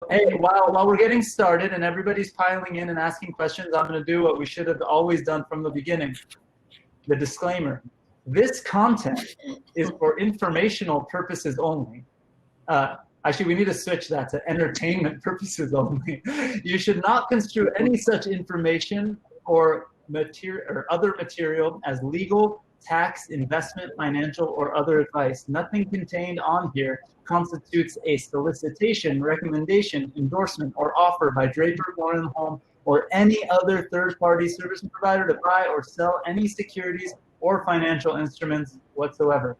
hey, while we're getting started and everybody's piling in and asking questions, I'm going to do what we should have always done from the beginning. The disclaimer. This content is for informational purposes only. Actually, we need to switch that to entertainment purposes only. You should not construe any such information or other material as legal, tax, investment, financial, or other advice. Nothing contained on here constitutes a solicitation, recommendation, endorsement, or offer by Draper, Goren, Holm, or any other third-party service provider to buy or sell any securities or financial instruments whatsoever.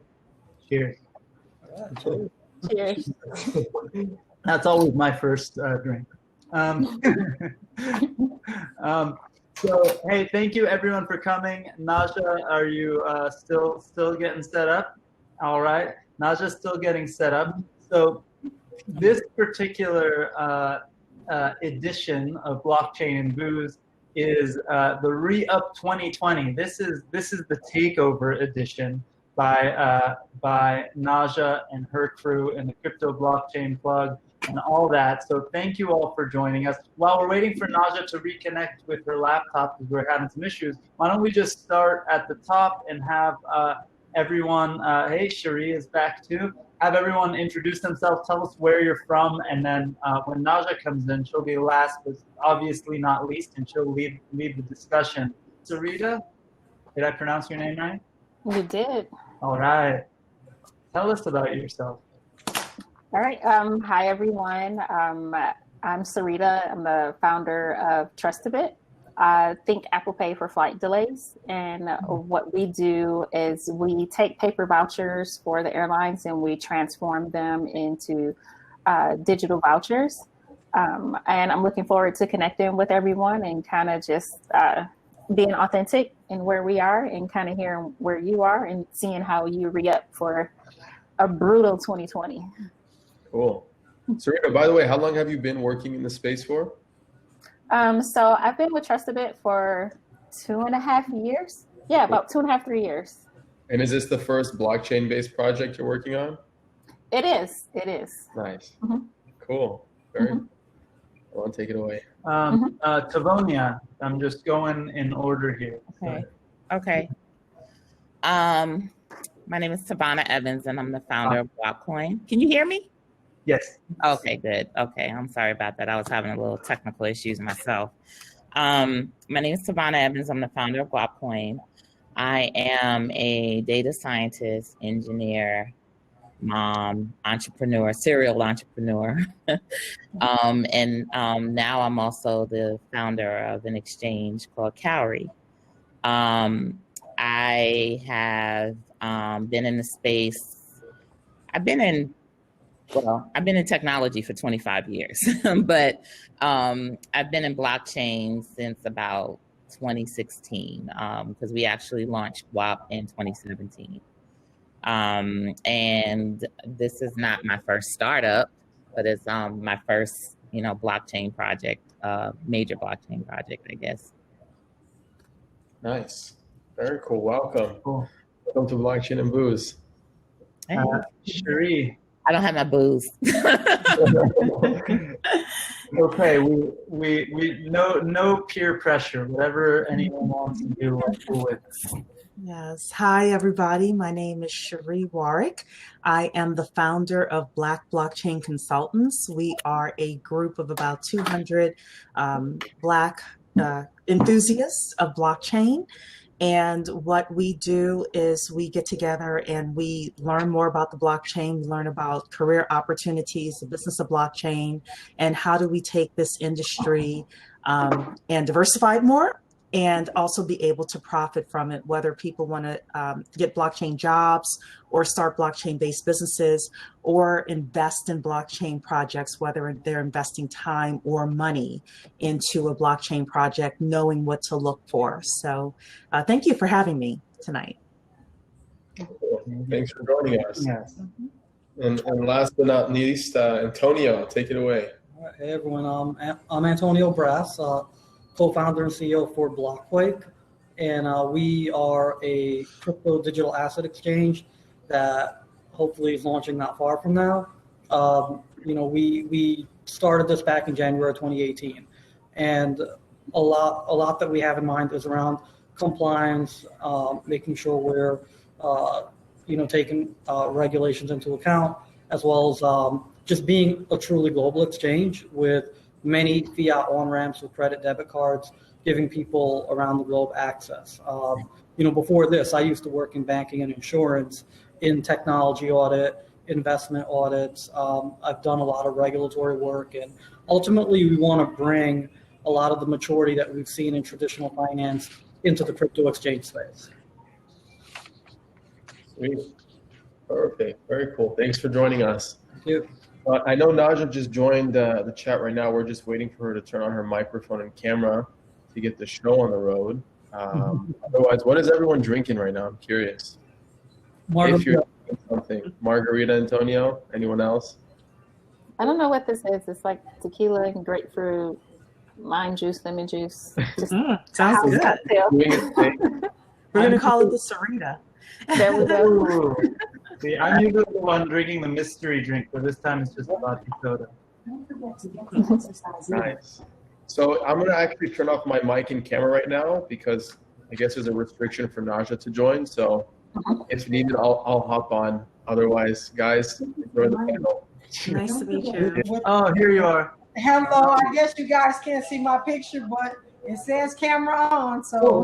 Cheers. Cheers. That's always my first drink. So, hey, thank you everyone for coming. Najah, are you still getting set up? All right, Najah's still getting set up. So this particular edition of Blockchain and Booze is the REup 2020. This is the takeover edition by Najah and her crew and the Crypto Blockchain Plug and all that. So thank you all for joining us. While we're waiting for Najah to reconnect with her laptop because we're having some issues, why don't we just start at the top and have everyone, hey, Cheree is back too. Have everyone introduce themselves, tell us where you're from, and then when Najah comes in, she'll be last, but obviously not least, and she'll lead the discussion. Sarita, did I pronounce your name right? You did. All right. Tell us about yourself. All right. Hi, everyone. I'm Sarita. I'm the founder of Trustabit. Think Apple Pay for flight delays. And what we do is we take paper vouchers for the airlines and we transform them into digital vouchers. And I'm looking forward to connecting with everyone and kind of just being authentic in where we are and kind of hearing where you are and seeing how you re-up for a brutal 2020. Cool. Sarita, by the way, how long have you been working in the space for? So I've been with Trustabit for 2.5 years. Yeah, about 2.5, 3 years. And is this the first blockchain-based project you're working on? It is. It is. Nice. Mm-hmm. Cool. Very. I want to take it away. Tavonia, I'm just going in order here. Okay. Okay. My name is Tavonia Evans, and I'm the founder of GuapCoin. Can you hear me? Yes. Okay, good. Okay, I'm sorry about that. I was having a little technical issues myself. My name is Tavonia Evans. I'm the founder of GuapCoin. I am a data scientist, engineer, mom, entrepreneur, serial entrepreneur. And now I'm also the founder of an exchange called Cheree. I have been in the space. I've been in technology for 25 years, but I've been in blockchain since about 2016 because we actually launched Guap in 2017. And this is not my first startup, but it's my first, blockchain project, major blockchain project, I guess. Nice. Very cool. Welcome. Cool. Welcome to Blockchain and Booze. Cheree. I don't have my booze. Okay, we no peer pressure. Whatever anyone wants to do, we're cool with. Yes. Hi, everybody. My name is Cheree Warrick. I am the founder of Black Blockchain Consultants. We are a group of about 200 Black enthusiasts of blockchain. And what we do is we get together and we learn more about the blockchain, we learn about career opportunities, the business of blockchain, and how do we take this industry and diversify it more and also be able to profit from it, whether people want to get blockchain jobs or start blockchain-based businesses or invest in blockchain projects, whether they're investing time or money into a blockchain project, knowing what to look for. So thank you for having me tonight. Thanks for joining us. Yes. And last but not least, Antonio, take it away. Hey everyone, I'm Antonio Brasse, co-founder and CEO for Blockquake, and we are a crypto digital asset exchange that hopefully is launching not far from now. we started this back in January 2018, and a lot that we have in mind is around compliance, making sure we're taking regulations into account, as well as just being a truly global exchange with many fiat on-ramps with credit debit cards, giving people around the globe access. Before this, I used to work in banking and insurance, in technology audit, investment audits. I've done a lot of regulatory work, and ultimately we want to bring a lot of the maturity that we've seen in traditional finance into the crypto exchange space. Sweet. Perfect. Very cool. Thanks for joining us. Thank you. I know Najah just joined the chat right now. We're just waiting for her to turn on her microphone and camera to get the show on the road. Otherwise, what is everyone drinking right now? I'm curious. If you're drinking something. Margarita, Antonio? Anyone else? I don't know what this is. It's like tequila and grapefruit, lime juice, lemon juice. Sounds good. We're going to call it the Sarita. There we go. See, I'm usually the one drinking the mystery drink, but this time it's just vodka soda. Nice. So I'm going to actually turn off my mic and camera right now because I guess there's a restriction for Najah to join. So if needed, I'll hop on. Otherwise, guys, enjoy the panel. Nice to meet you. Oh, here you are. Hello. I guess you guys can't see my picture, but it says camera on, so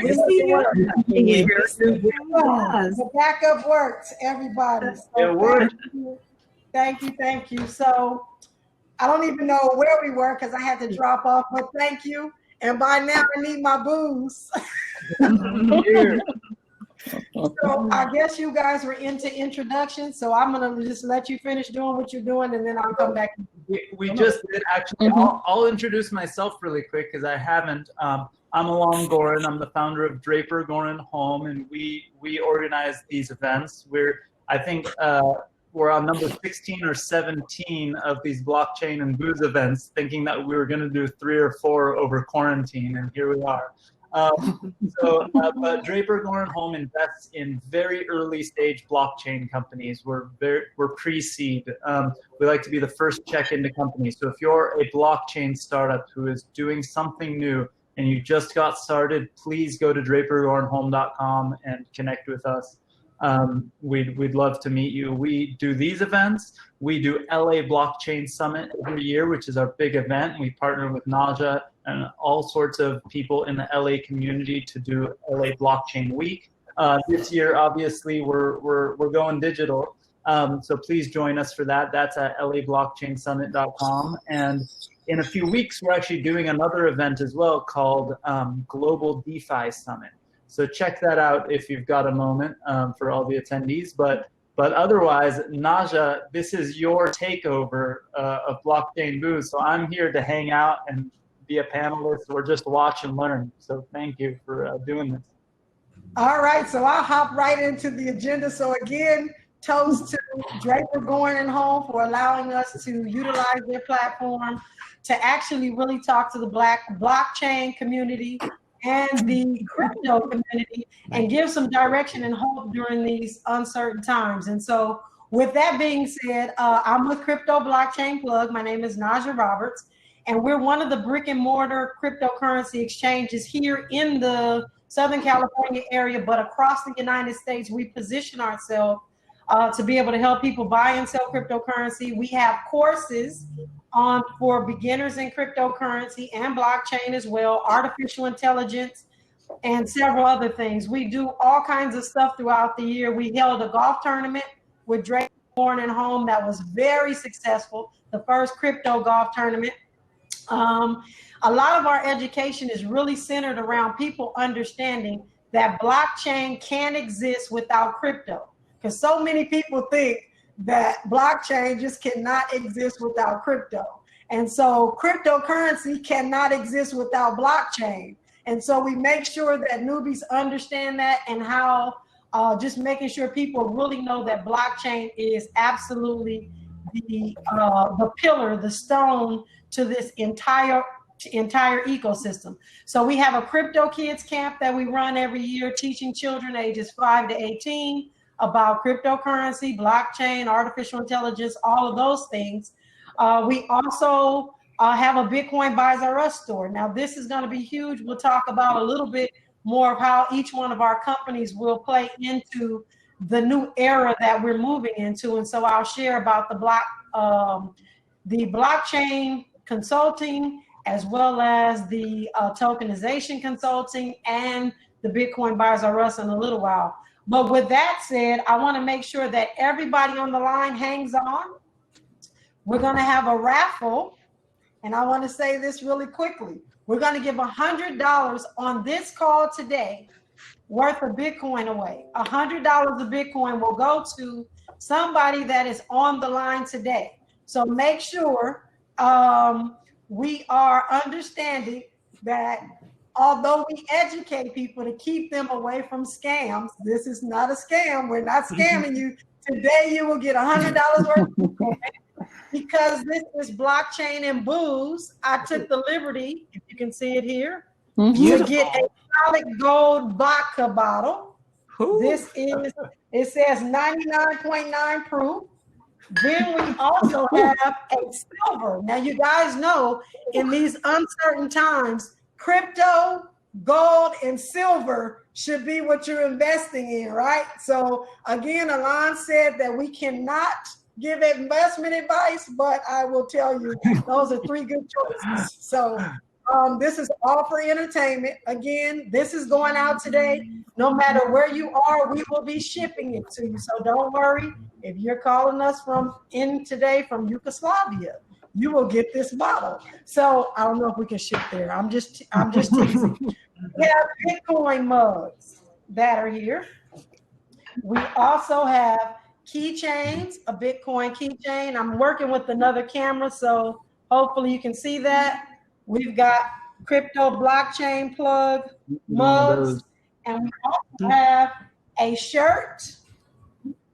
We see you. The backup works, everybody. So It worked. Thank you. So I don't even know where we were because I had to drop off, but thank you. And by now I need my booze. So I guess you guys were into introductions, so I'm gonna just let you finish doing what you're doing, and then I'll come back. We just did actually. I'll introduce myself really quick because I haven't. I'm Alon Goren. I'm the founder of Draper, Goren, Holm, and we organize these events. I think we're on number 16 or 17 of these blockchain and booze events, thinking that we were going to do 3 or 4 over quarantine, and here we are. But Draper, Goren, Holm invests in very early stage blockchain companies. We're pre-seed. We like to be the first check into companies. So if you're a blockchain startup who is doing something new and you just got started, please go to drapergorenholm.com and connect with us. We'd love to meet you. We do these events. We do LA Blockchain Summit every year, which is our big event. We partner with Najah and all sorts of people in the LA community to do LA Blockchain Week. This year, obviously, we're going digital. So please join us for that. That's at lablockchainsummit.com. And in a few weeks, we're actually doing another event as well called Global DeFi Summit. So check that out if you've got a moment for all the attendees. But otherwise, Najah, this is your takeover of Blockchain Booze. So I'm here to hang out and be a panelist or just watch and learn. So thank you for doing this. All right, so I'll hop right into the agenda. So again, toast to Draper, Goren, and Holm for allowing us to utilize their platform to actually really talk to the blockchain community and the crypto community and give some direction and hope during these uncertain times. And so with that being said, I'm with Crypto Blockchain Plug. My name is Najah Roberts, and we're one of the brick and mortar cryptocurrency exchanges here in the Southern California area, but across the United States. We position ourselves to be able to help people buy and sell cryptocurrency. We have courses for beginners in cryptocurrency and blockchain as well, artificial intelligence, and several other things. We do all kinds of stuff throughout the year. We held a golf tournament with Draper, Goren, and Holm that was very successful, the first crypto golf tournament. A lot of our education is really centered around people understanding that blockchain can't exist without crypto, because so many people think that blockchain just cannot exist without crypto. And so cryptocurrency cannot exist without blockchain. And so we make sure that newbies understand that, and how just making sure people really know that blockchain is absolutely the pillar, the stone to this entire ecosystem. So we have a Crypto Kids camp that we run every year, teaching children ages 5 to 18 about cryptocurrency, blockchain, artificial intelligence, all of those things. We also have a Bitcoin Buys Are Us store. Now, this is going to be huge. We'll talk about a little bit more of how each one of our companies will play into the new era that we're moving into. And so I'll share about the blockchain consulting, as well as the tokenization consulting and the Bitcoin Buys Are Us in a little while. But with that said, I want to make sure that everybody on the line hangs on. We're going to have a raffle, and I want to say this really quickly. We're going to give $100 on this call today worth of Bitcoin away. $100 of Bitcoin will go to somebody that is on the line today. So make sure we are understanding that although we educate people to keep them away from scams, this is not a scam. We're not scamming you. Today you will get $100 worth of Bitcoin. Because this is blockchain and booze, I took the liberty, if you can see it here, to get a solid gold vodka bottle. This is, it says 99.9 proof. Then we also have a silver. Now you guys know in these uncertain times, crypto, gold, and silver should be what you're investing in, right? So again, Alon said that we cannot give investment advice, but I will tell you, those are three good choices. So this is all for entertainment. Again, this is going out today. No matter where you are, we will be shipping it to you. So don't worry. If you're calling us from Yugoslavia, you will get this bottle. So I don't know if we can ship there. I'm just teasing. We have Bitcoin mugs that are here. We also have keychains, a Bitcoin keychain. I'm working with another camera, so hopefully you can see that. We've got crypto blockchain plug mugs, and we also have a shirt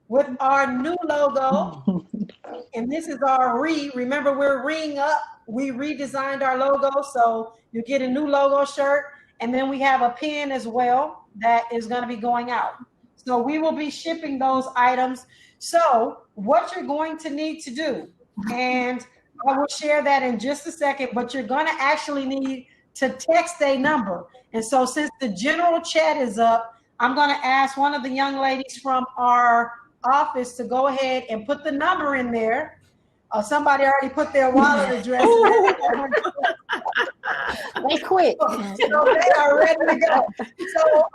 with our new logo. And this is our remember we're REup. We redesigned our logo, so you get a new logo shirt. And then we have a pin as well that is going to be going out. So we will be shipping those items. So what you're going to need to do, and I will share that in just a second, but you're going to actually need to text a number. And so since the general chat is up, I'm going to ask one of the young ladies from our office to go ahead and put the number in there. Somebody already put their wallet address. They quit. So they are ready to go. So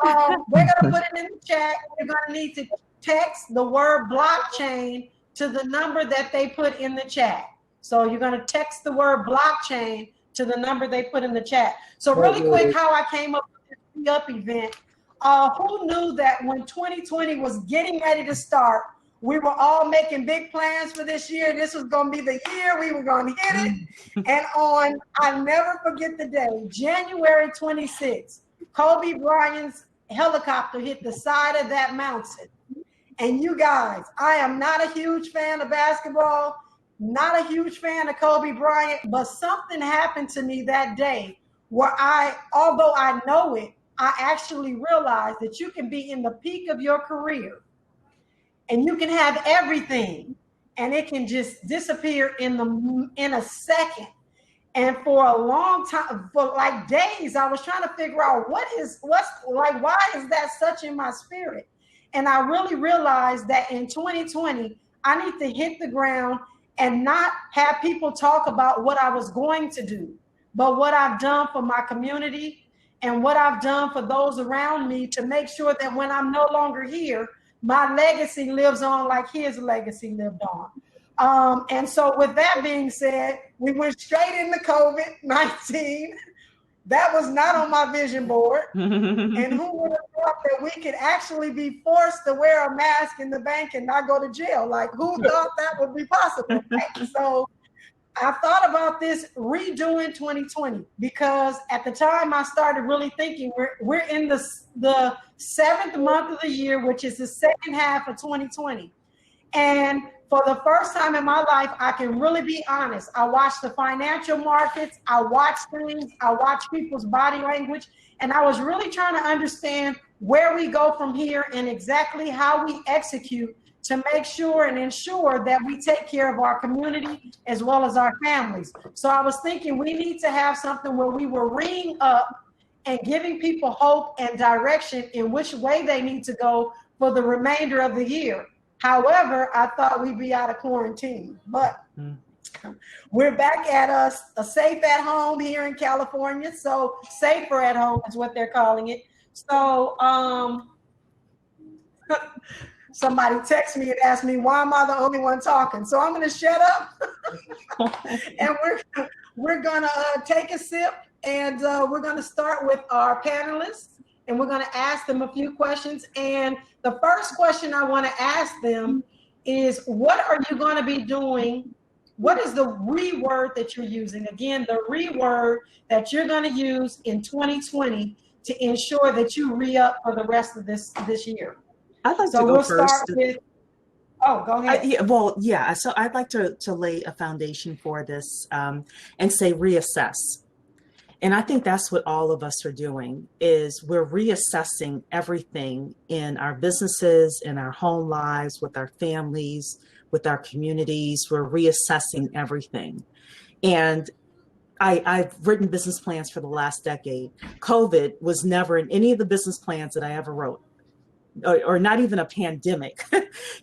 we're going to put it in the chat. You're going to need to text the word blockchain to the number that they put in the chat. So you're going to text the word blockchain to the number they put in the chat. So really quick, how I came up with this REup event. Who knew that when 2020 was getting ready to start, we were all making big plans for this year. This was going to be the year we were going to hit it. And I'll never forget the day, January 26th, Kobe Bryant's helicopter hit the side of that mountain. And you guys, I am not a huge fan of basketball, not a huge fan of Kobe Bryant, but something happened to me that day where although I know it, I actually realized that you can be in the peak of your career and you can have everything and it can just disappear in a second. And for a long time, for like days, I was trying to figure out why is that such in my spirit? And I really realized that in 2020, I need to hit the ground and not have people talk about what I was going to do, but what I've done for my community and what I've done for those around me to make sure that when I'm no longer here, my legacy lives on like his legacy lived on. And so with that being said, we went straight into COVID-19. That was not on my vision board. And who would have thought that we could actually be forced to wear a mask in the bank and not go to jail? Like, who thought that would be possible? Right? So I thought about this redoing 2020 because at the time I started really thinking we're in the 7th month of the year, which is the second half of 2020. And for the first time in my life, I can really be honest. I watched the financial markets. I watched things. I watched people's body language. And I was really trying to understand where we go from here and exactly how we execute to make sure and ensure that we take care of our community as well as our families. So I was thinking we need to have something where we were reading up and giving people hope and direction in which way they need to go for the remainder of the year. However, I thought we'd be out of quarantine, but we're back at a safe at home here in California. So safer at home is what they're calling it. So somebody texted me and asked me, why am I the only one talking? So I'm going to shut up and we're going to take a sip, and we're going to start with our panelists, and we're going to ask them a few questions. And the first question I want to ask them is, what are you going to be doing? What is the REword that you're using? Again, the REword that you're going to use in 2020 to ensure that you re-up for the rest of this year. I'd like to go first. Start with, oh, go ahead. So I'd like to lay a foundation for this and say reassess. And I think that's what all of us are doing, is we're reassessing everything in our businesses, in our home lives, with our families, with our communities. We're reassessing everything. And I've written business plans for the last decade. COVID was never in any of the business plans that I ever wrote, or not even a pandemic,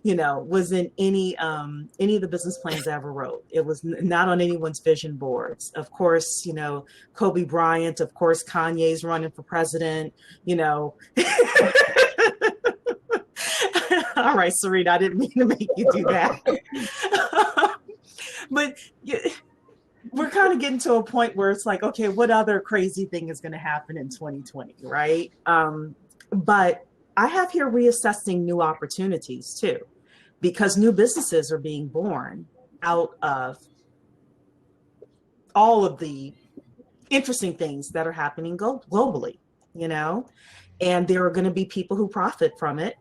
was in any of the business plans I ever wrote. It was not on anyone's vision boards. Of course, Kobe Bryant, of course, Kanye's running for president, All right, Sarita, I didn't mean to make you do that. But we're kind of getting to a point where it's like, okay, what other crazy thing is going to happen in 2020, right? But I have here reassessing new opportunities too, because new businesses are being born out of all of the interesting things that are happening globally, and there are going to be people who profit from it,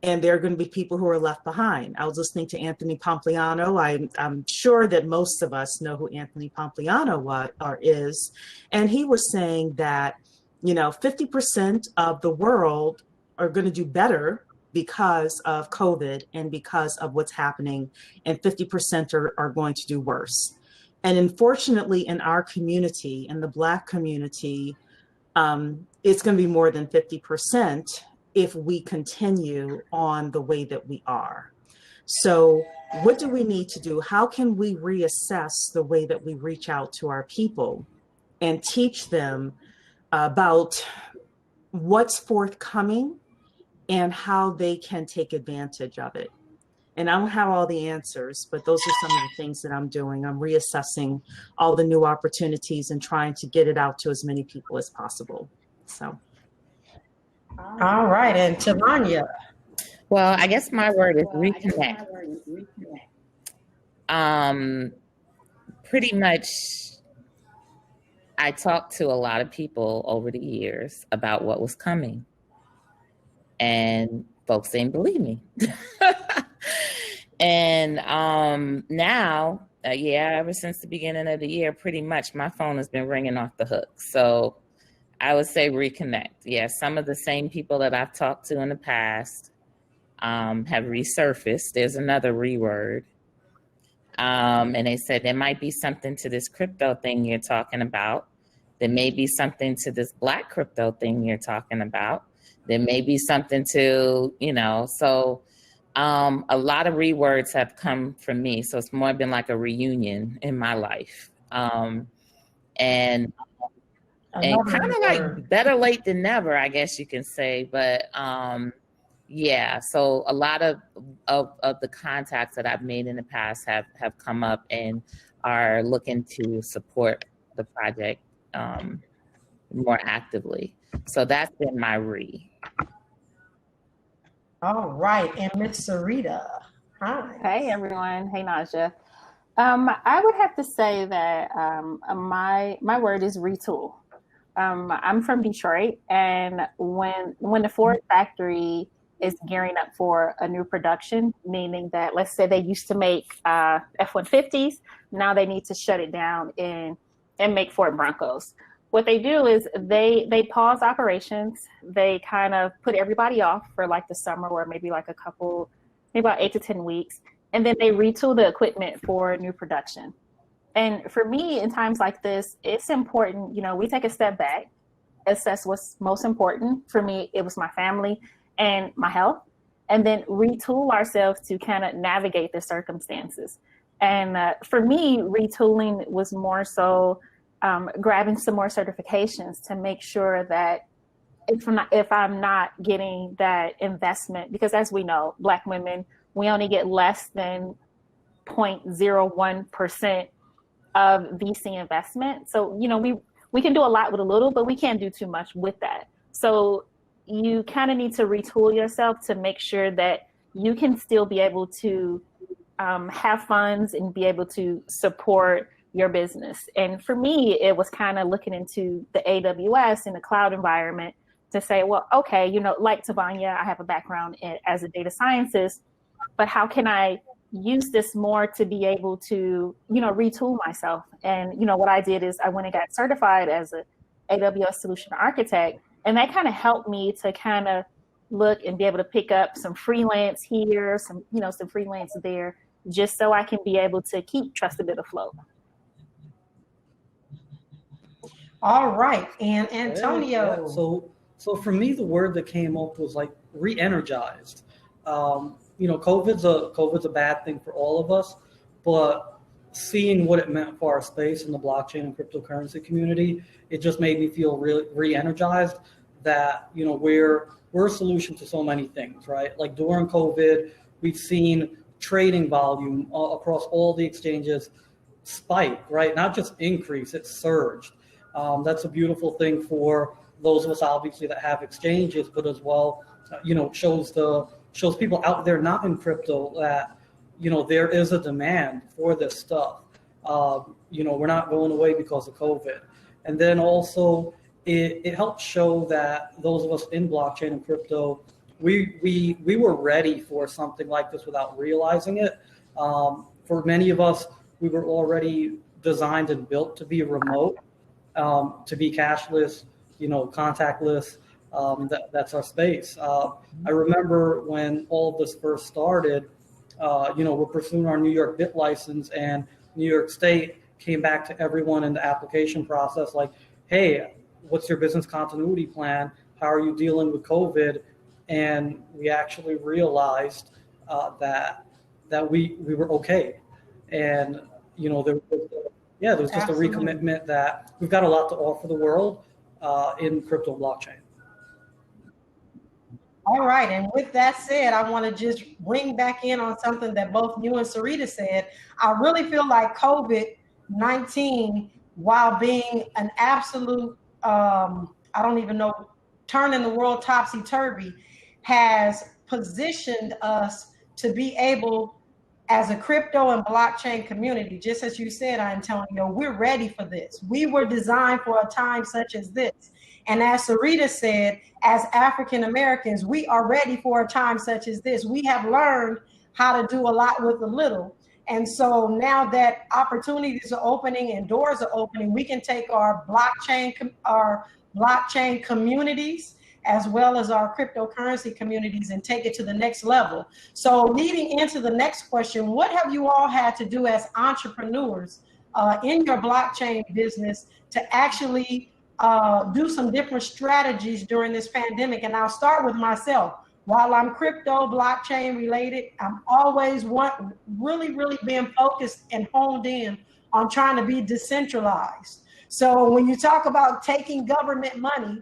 and there are going to be people who are left behind. I was listening to Anthony Pompliano. I'm sure that most of us know who Anthony Pompliano is, and he was saying that 50% of the world are going to do better because of COVID and because of what's happening, and 50% are going to do worse. And unfortunately, in our community, in the Black community, it's going to be more than 50% if we continue on the way that we are. So what do we need to do? How can we reassess the way that we reach out to our people and teach them about what's forthcoming and how they can take advantage of it? And I don't have all the answers, but those are some of the things that I'm doing. I'm reassessing all the new opportunities and trying to get it out to as many people as possible. So. All right, and Tavonia. Well, I guess my word is reconnect. Pretty much, I talked to a lot of people over the years about what was coming, and folks didn't believe me. And now, ever since the beginning of the year, pretty much my phone has been ringing off the hook. So I would say reconnect. Yes, some of the same people that I've talked to in the past have resurfaced. There's another REword. And they said there might be something to this crypto thing you're talking about. There may be something to this Black crypto thing you're talking about. There may be something to, so a lot of REwords have come from me. So it's more been like a reunion in my life. And kind of like better late than never, I guess you can say. But so a lot of the contacts that I've made in the past have come up and are looking to support the project more actively. So that's been my RE. All right, and Miss Sarita. Hi. Hey everyone. Hey Najah. I would have to say that my word is retool. I'm from Detroit, and when the Ford factory is gearing up for a new production, meaning that let's say they used to make F-150s, now they need to shut it down and make Ford Broncos. what they do is they pause operations. They kind of put everybody off for like the summer, or maybe like maybe about 8 to 10 weeks. And then they retool the equipment for new production. And for me, in times like this, it's important, we take a step back, assess what's most important. For me, it was my family and my health, and then retool ourselves to kind of navigate the circumstances. And for me, retooling was more so grabbing some more certifications to make sure that if I'm not getting that investment, because as we know, Black women, we only get less than 0.01% of VC investment. So, we can do a lot with a little, but we can't do too much with that. So you kind of need to retool yourself to make sure that you can still be able to have funds and be able to support your business. And for me, it was kind of looking into the AWS and the cloud environment to say, well, okay, like Tavonia, I have a background as a data scientist, but how can I use this more to be able to, retool myself? And, what I did is I went and got certified as a AWS solution architect. And that kind of helped me to kind of look and be able to pick up some freelance here, some freelance there, just so I can be able to keep Trustabit afloat. All right. And Antonio. Yeah. So for me, the word that came up was like re-energized. COVID's a bad thing for all of us, but seeing what it meant for our space in the blockchain and cryptocurrency community, it just made me feel really re-energized that, we're a solution to so many things, right? Like during COVID, we've seen trading volume across all the exchanges spike, right? Not just increase, it surged. That's a beautiful thing for those of us obviously that have exchanges, but as well, shows people out there not in crypto that, there is a demand for this stuff. We're not going away because of COVID. And then also it helps show that those of us in blockchain and crypto, we were ready for something like this without realizing it. For many of us, we were already designed and built to be remote, to be cashless, contactless. That's our space. I remember when all of this first started, we're pursuing our New York BIT license, and New York State came back to everyone in the application process like, hey, what's your business continuity plan? How are you dealing with COVID? And we actually realized that we were okay. And, there was just a recommitment that we've got a lot to offer the world in crypto blockchain. All right, and with that said, I want to just bring back in on something that both you and Sarita said. I really feel like COVID-19, while being an absolute, I don't even know, turning the world topsy-turvy, has positioned us to be able, as a crypto and blockchain community, just as you said, Antonio, we're ready for this. We were designed for a time such as this. And as Sarita said, as African Americans, we are ready for a time such as this. We have learned how to do a lot with a little. And so now that opportunities are opening and doors are opening, we can take our blockchain communities as well as our cryptocurrency communities and take it to the next level. So leading into the next question, what have you all had to do as entrepreneurs in your blockchain business to actually do some different strategies during this pandemic? And I'll start with myself. While I'm crypto blockchain related, I'm always really being focused and honed in on trying to be decentralized. So when you talk about taking government money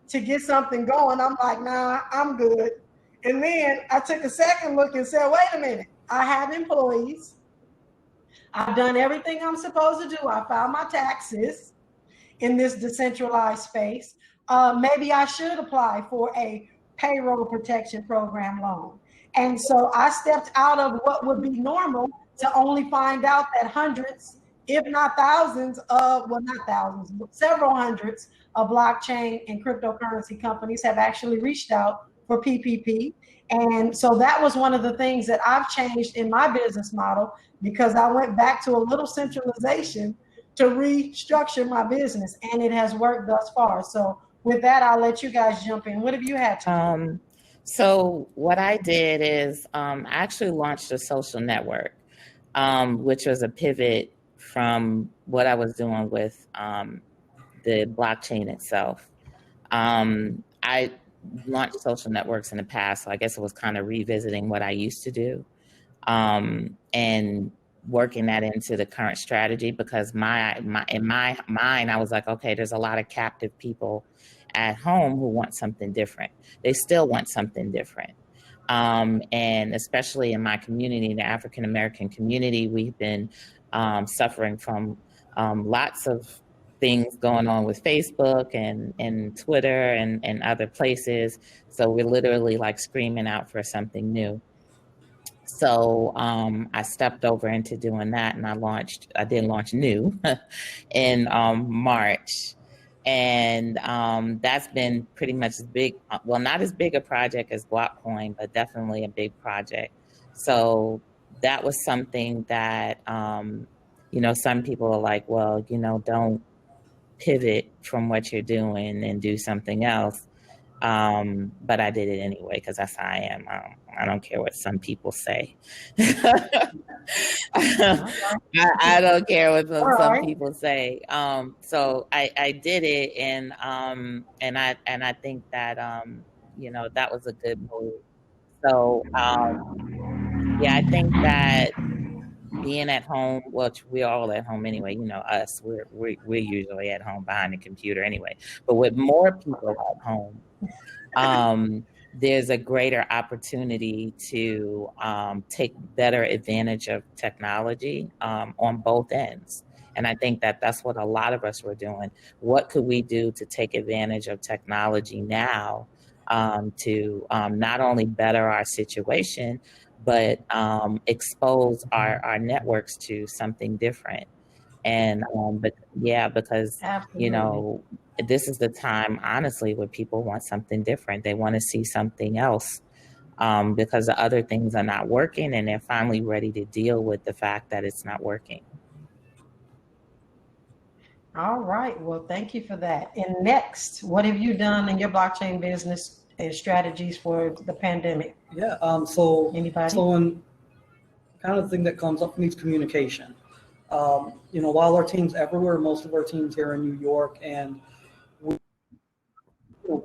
to get something going, I'm like, nah, I'm good. And then I took a second look and said, wait a minute, I have employees. I've done everything I'm supposed to do. I filed my taxes in this decentralized space. Maybe I should apply for a payroll protection program loan. And so I stepped out of what would be normal to only find out that hundreds, if not thousands of, well, not thousands, but several hundreds of blockchain and cryptocurrency companies have actually reached out for PPP. And so that was one of the things that I've changed in my business model, because I went back to a little centralization to restructure my business, and it has worked thus far. So with that, I'll let you guys jump in. What have you had to do? So what I did is I actually launched a social network, which was a pivot from what I was doing with the blockchain itself. I launched social networks in the past, so I guess it was kind of revisiting what I used to do and working that into the current strategy, because in my mind, I was like, okay, there's a lot of captive people at home who want something different. They still want something different. And especially in my community, the African American community, we've been suffering from lots of things going on with Facebook and Twitter and other places. So we're literally like screaming out for something new. So I stepped over into doing that, and I did launch New in March. And that's been pretty much as big, well, not as big a project as GuapCoin, but definitely a big project. So that was something that, some people are like, well, don't pivot from what you're doing and do something else. But I did it anyway, because that's how I am. I don't care what some people say. I don't care what some people say. So I did it, and I think that that was a good move. So I think that being at home, well, we're all at home anyway. Us, we're usually at home behind the computer anyway. But with more people at home, there's a greater opportunity to take better advantage of technology on both ends. And I think that that's what a lot of us were doing. What could we do to take advantage of technology now to not only better our situation, but expose our networks to something different? And because Absolutely. This is the time, honestly, where people want something different. They want to see something else because the other things are not working, and they're finally ready to deal with the fact that it's not working. All right. Well, thank you for that. And next, what have you done in your blockchain business and strategies for the pandemic? Yeah. So Anybody? So in kind of thing that comes up needs communication. While our team's everywhere, most of our teams here in New York, and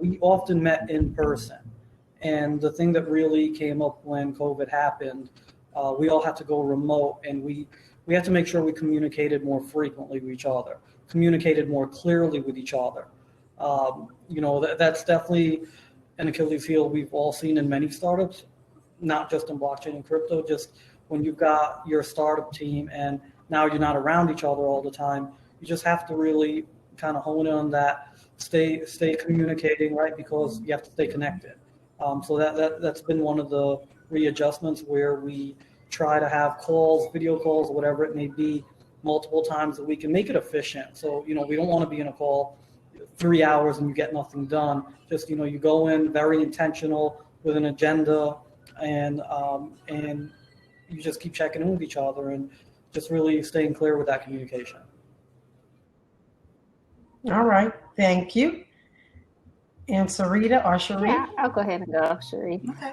we often met in person. And the thing that really came up when COVID happened, we all had to go remote, and we had to make sure we communicated more frequently with each other, communicated more clearly with each other. That's definitely an Achilles heel we've all seen in many startups, not just in blockchain and crypto. Just when you've got your startup team and now you're not around each other all the time, you just have to really kind of hone in on that, stay communicating, right? Because you have to stay connected. So that's been one of the readjustments, where we try to have calls, video calls, whatever it may be, multiple times a week, and make it efficient. So, we don't want to be in a call 3 hours and you get nothing done. Just, you go in very intentional with an agenda, and you just keep checking in with each other and just really staying clear with that communication. All right. Thank you. And Sarita or Cheree? Yeah, I'll go ahead and go, Cheree. Okay.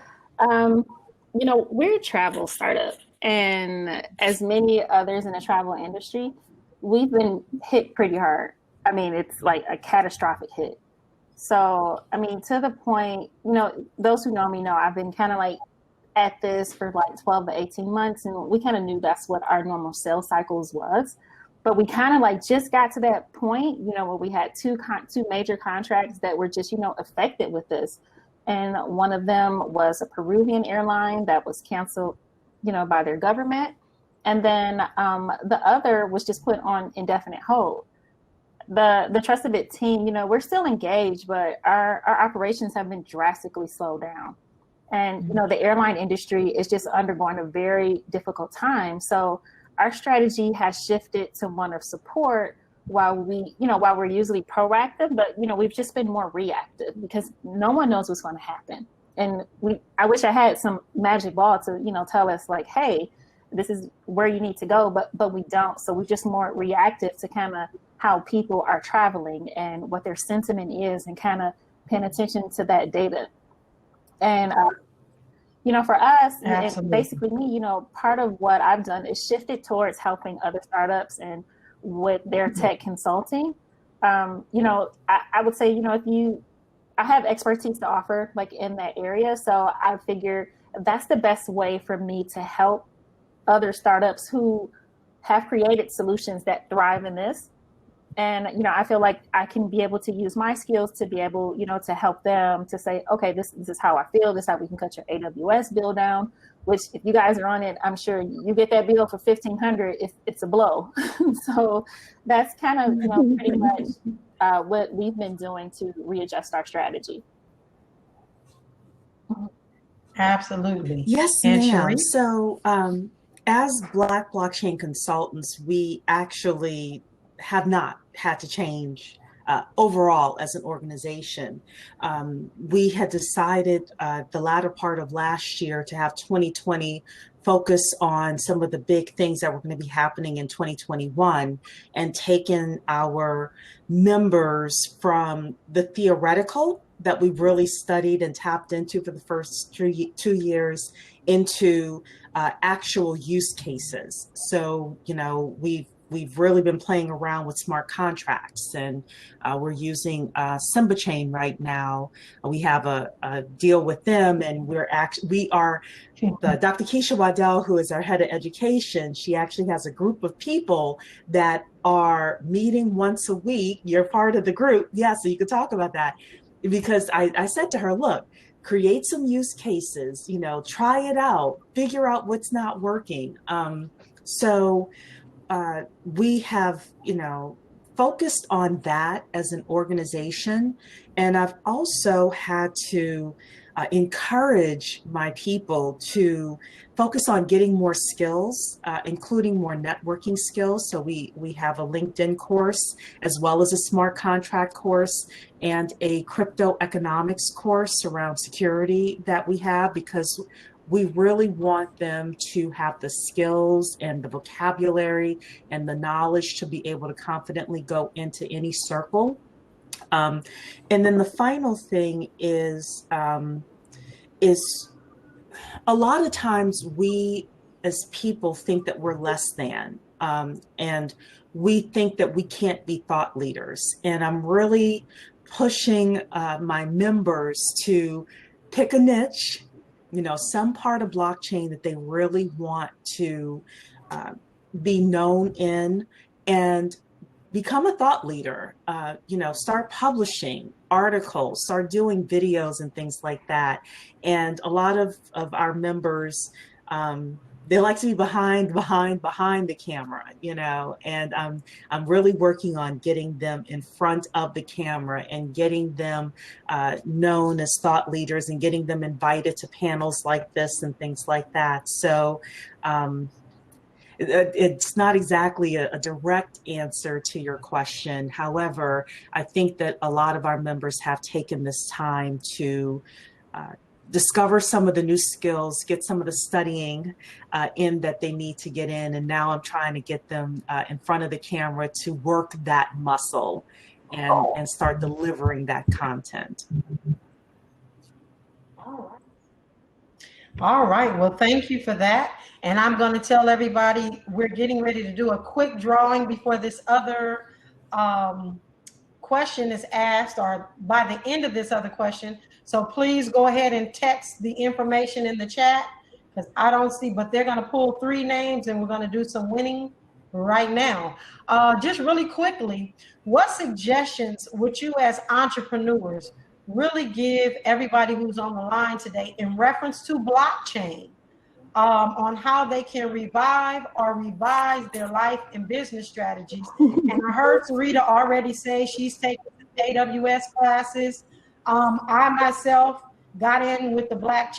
We're a travel startup, and as many others in the travel industry, we've been hit pretty hard. I mean, it's like a catastrophic hit. So, to the point, those who know me know I've been kind of like at this for like 12 to 18 months, and we kind of knew that's what our normal sales cycles was. But we kind of like just got to that point, where we had two major contracts that were just, affected with this. And one of them was a Peruvian airline that was canceled, by their government. And then the other was just put on indefinite hold. The Trusted team, we're still engaged, but our operations have been drastically slowed down. And, the airline industry is just undergoing a very difficult time. So our strategy has shifted to one of support, while we're usually proactive, but we've just been more reactive because no one knows what's going to happen. And I wish I had some magic ball to tell us like, hey, this is where you need to go, but we don't. So we're just more reactive to kind of how people are traveling and what their sentiment is, and kind of paying attention to that data. And for us, and basically me, part of what I've done is shifted towards helping other startups and with their tech consulting. I would say, I have expertise to offer like in that area. So I figure that's the best way for me to help other startups who have created solutions that thrive in this. And, I feel like I can be able to use my skills to be able, to help them to say, okay, this is how I feel. This is how we can cut your AWS bill down, which if you guys are on it, I'm sure you get that bill for $1,500 if it's a blow. So that's kind of, pretty much what we've been doing to readjust our strategy. Absolutely. Yes, And ma'am. Cheree? So as Black blockchain consultants, we actually have not had to change overall as an organization. We had decided the latter part of last year to have 2020 focus on some of the big things that were going to be happening in 2021, and taken our members from the theoretical that we really studied and tapped into for the first 2 years into actual use cases. So, we've really been playing around with smart contracts, and we're using Simba Chain right now. We have a deal with them, and Dr. Kecia Waddell, who is our head of education, she actually has a group of people that are meeting once a week. You're part of the group. Yeah, so you could talk about that. Because I said to her, look, create some use cases, try it out, figure out what's not working. We have, focused on that as an organization. And I've also had to encourage my people to focus on getting more skills, including more networking skills. So we have a LinkedIn course, as well as a smart contract course and a crypto economics course around security that we have, because we really want them to have the skills and the vocabulary and the knowledge to be able to confidently go into any circle. And then the final thing is a lot of times we as people think that we're less than, and we think that we can't be thought leaders. And I'm really pushing my members to pick a niche, some part of blockchain that they really want to be known in, and become a thought leader. Start publishing articles, start doing videos and things like that. And a lot of our members, they like to be behind the camera, and I'm really working on getting them in front of the camera and getting them known as thought leaders and getting them invited to panels like this and things like that. So it's not exactly a direct answer to your question. However, I think that a lot of our members have taken this time to discover some of the new skills, get some of the studying in that they need to get in. And now I'm trying to get them in front of the camera to work that muscle and start delivering that content. All right. Well, thank you for that. And I'm going to tell everybody we're getting ready to do a quick drawing before this other question is asked, or by the end of this other question. So please go ahead and text the information in the chat, because I don't see, but they're going to pull 3 names and we're going to do some winning right now. Just really quickly, what suggestions would you as entrepreneurs really give everybody who's on the line today in reference to blockchain, on how they can revive or revise their life and business strategies? And I heard Sarita already say she's taking AWS classes. I myself got in with the Black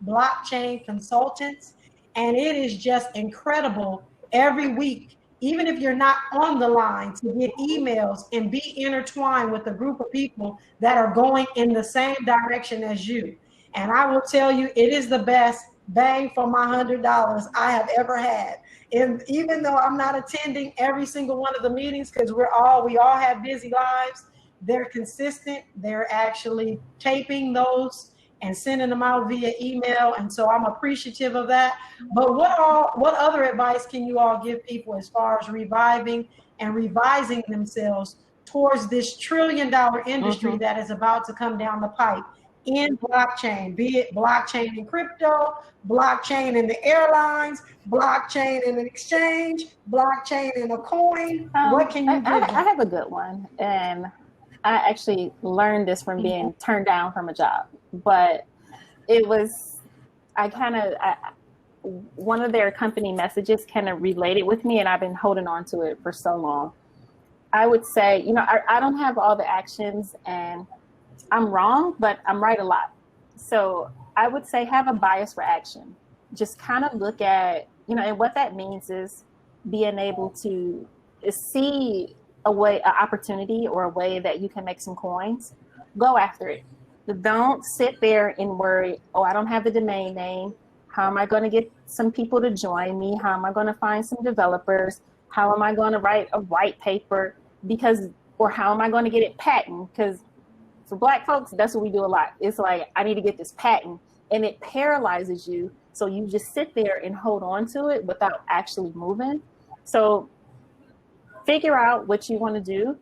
blockchain consultants, and it is just incredible every week, even if you're not on the line, to get emails and be intertwined with a group of people that are going in the same direction as you. And I will tell you, it is the best. bang for my $100 I have ever had. And even though I'm not attending every single one of the meetings, because we all have busy lives, they're consistent. They're actually taping those and sending them out via email. And so I'm appreciative of that. But what other advice can you all give people as far as reviving and revising themselves towards this $1 trillion industry that is about to come down the pipe in blockchain, be it blockchain in crypto, blockchain in the airlines, blockchain in an exchange, blockchain in a coin? What can you give them? I have a good one. And I actually learned this from being turned down from a job, but it was, one of their company messages kind of related with me, and I've been holding on to it for so long. I would say, I don't have all the actions and I'm wrong, but I'm right a lot. So I would say have a bias for action. Just kind of look at, and what that means is being able to see an opportunity or a way that you can make some coins. Go after it. Don't sit there and worry, oh, I don't have the domain name. How am I going to get some people to join me? How am I going to find some developers? How am I going to write a white paper? Or how am I going to get it patent? Because for Black folks, that's what we do a lot. It's like, I need to get this patent, and it paralyzes you. So you just sit there and hold on to it without actually moving. So figure out what you want to do.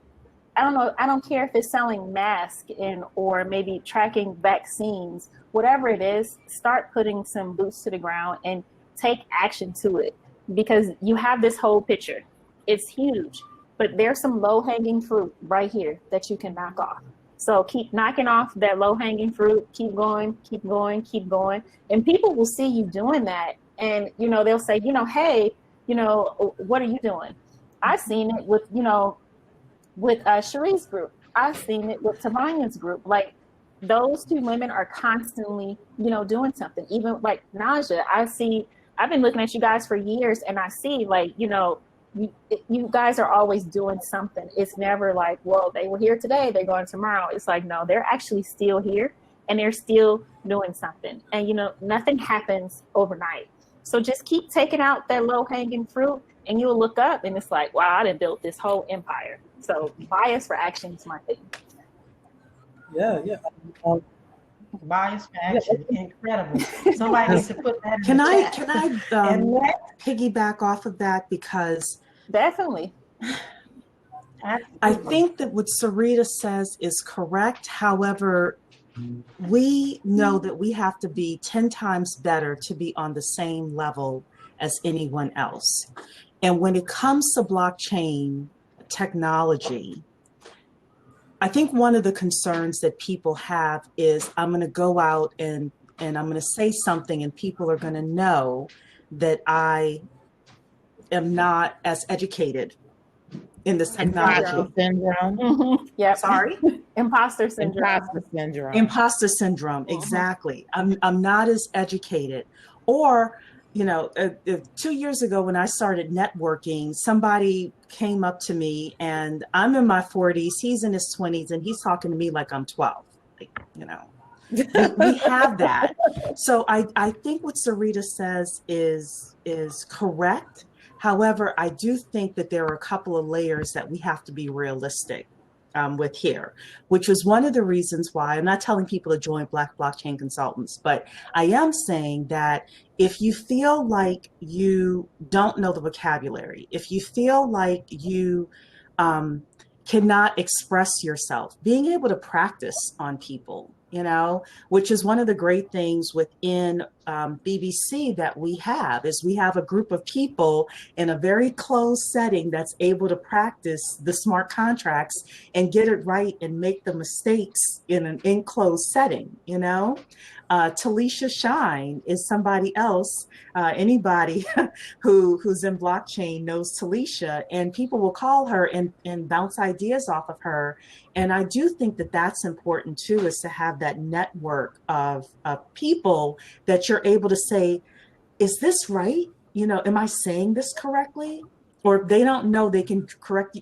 I don't know. I don't care if it's selling masks or maybe tracking vaccines, whatever it is, start putting some boots to the ground and take action to it, because you have this whole picture. It's huge, but there's some low hanging fruit right here that you can knock off. So keep knocking off that low hanging fruit, keep going, keep going, keep going. And people will see you doing that. And, they'll say, hey, what are you doing? I've seen it with Cheree's group. I've seen it with Tavonia's group. Like, those two women are constantly, doing something. Even like Najah, I've been looking at you guys for years, and I see like, you guys are always doing something. It's never like, well, they were here today, they're going tomorrow. It's like, no, they're actually still here and they're still doing something. And, nothing happens overnight. So just keep taking out that low hanging fruit, and you'll look up and it's like, wow, I done built this whole empire. So bias for action is my thing. Yeah. Bias for action, incredible. Somebody needs to put that in Can the I chat. piggyback off of that? Because definitely. I think that what Sarita says is correct. However, we know that we have to be 10 times better to be on the same level as anyone else. And when it comes to blockchain technology, I think one of the concerns that people have is, I'm going to go out and I'm going to say something and people are going to know that I am not as educated in this technology. Imposter syndrome. Mm-hmm. Yeah. Sorry? Imposter syndrome. Imposter syndrome. Imposter syndrome. Exactly. I'm not as educated. Or, 2 years ago when I started networking, somebody came up to me, and I'm in my 40s, he's in his 20s, and he's talking to me like I'm 12. Like, we have that. So I think what Sarita says is correct. However, I do think that there are a couple of layers that we have to be realistic with here, which was one of the reasons why I'm not telling people to join Black Blockchain Consultants, but I am saying that if you feel like you don't know the vocabulary, if you feel like you cannot express yourself, being able to practice on people, which is one of the great things within BBC that we have a group of people in a very closed setting that's able to practice the smart contracts and get it right and make the mistakes in an enclosed setting, Talisha Shine is somebody else. Anybody who's in blockchain knows Talisha, and people will call her and bounce ideas off of her. And I do think that that's important too, is to have that network of people that you're able to say, is this right? Am I saying this correctly? Or if they don't know, they can direct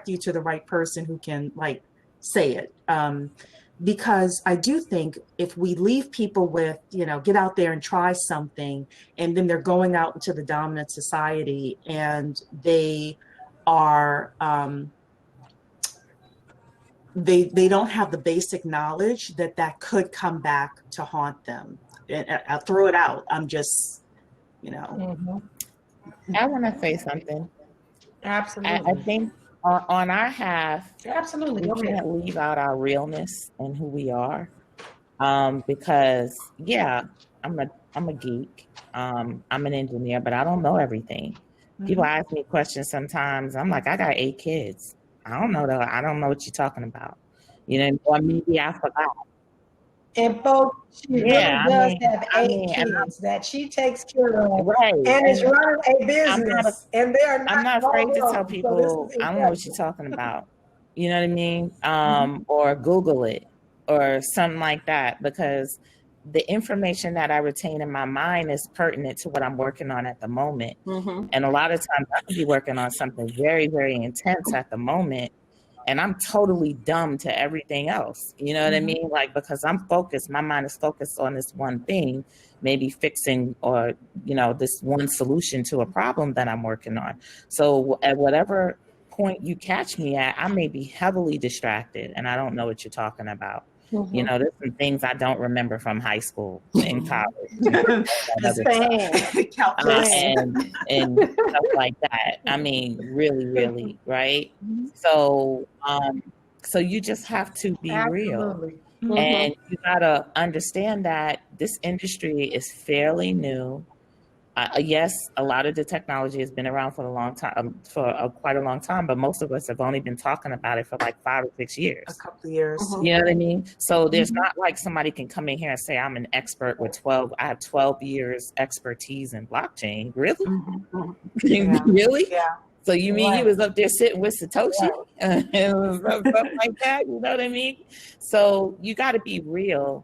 you to the right person who can say it. because I do think if we leave people with, get out there and try something, and then they're going out into the dominant society and they are, they don't have the basic knowledge that could come back to haunt them. And I'll throw it out. I'm just, I want to say something. Absolutely. I think on our half, Absolutely. we can't leave out our realness and who we are, because I'm a geek. I'm an engineer, but I don't know everything. People ask me questions sometimes. I'm like, I got 8 kids. I don't know though. I don't know what you're talking about. Or maybe I forgot. And folks, she really does have 8 kids that she takes care of, right, and is running a business. And they are not. I'm not afraid to tell people I don't know what you're talking about. You know what I mean? Or Google it or something like that, because the information that I retain in my mind is pertinent to what I'm working on at the moment. And a lot of times I could be working on something very, very intense at the moment, and I'm totally dumb to everything else. You know what I mean? Like, because I'm focused, my mind is focused on this one thing, maybe fixing or, this one solution to a problem that I'm working on. So at whatever point you catch me at, I may be heavily distracted and I don't know what you're talking about. There's some things I don't remember from high school and college. And stuff like that. I mean, really, really, right? So you just have to be real. And you gotta understand that this industry is fairly new. Yes, a lot of the technology has been around for a long time, quite a long time, but most of us have only been talking about it for like 5 or 6 years. A couple of years. You know what I mean? So there's not like somebody can come in here and say, I'm an expert with I have 12 years expertise in blockchain. Really? Really? Yeah. So you mean he was up there sitting with Satoshi and stuff like that? You know what I mean? So you got to be real.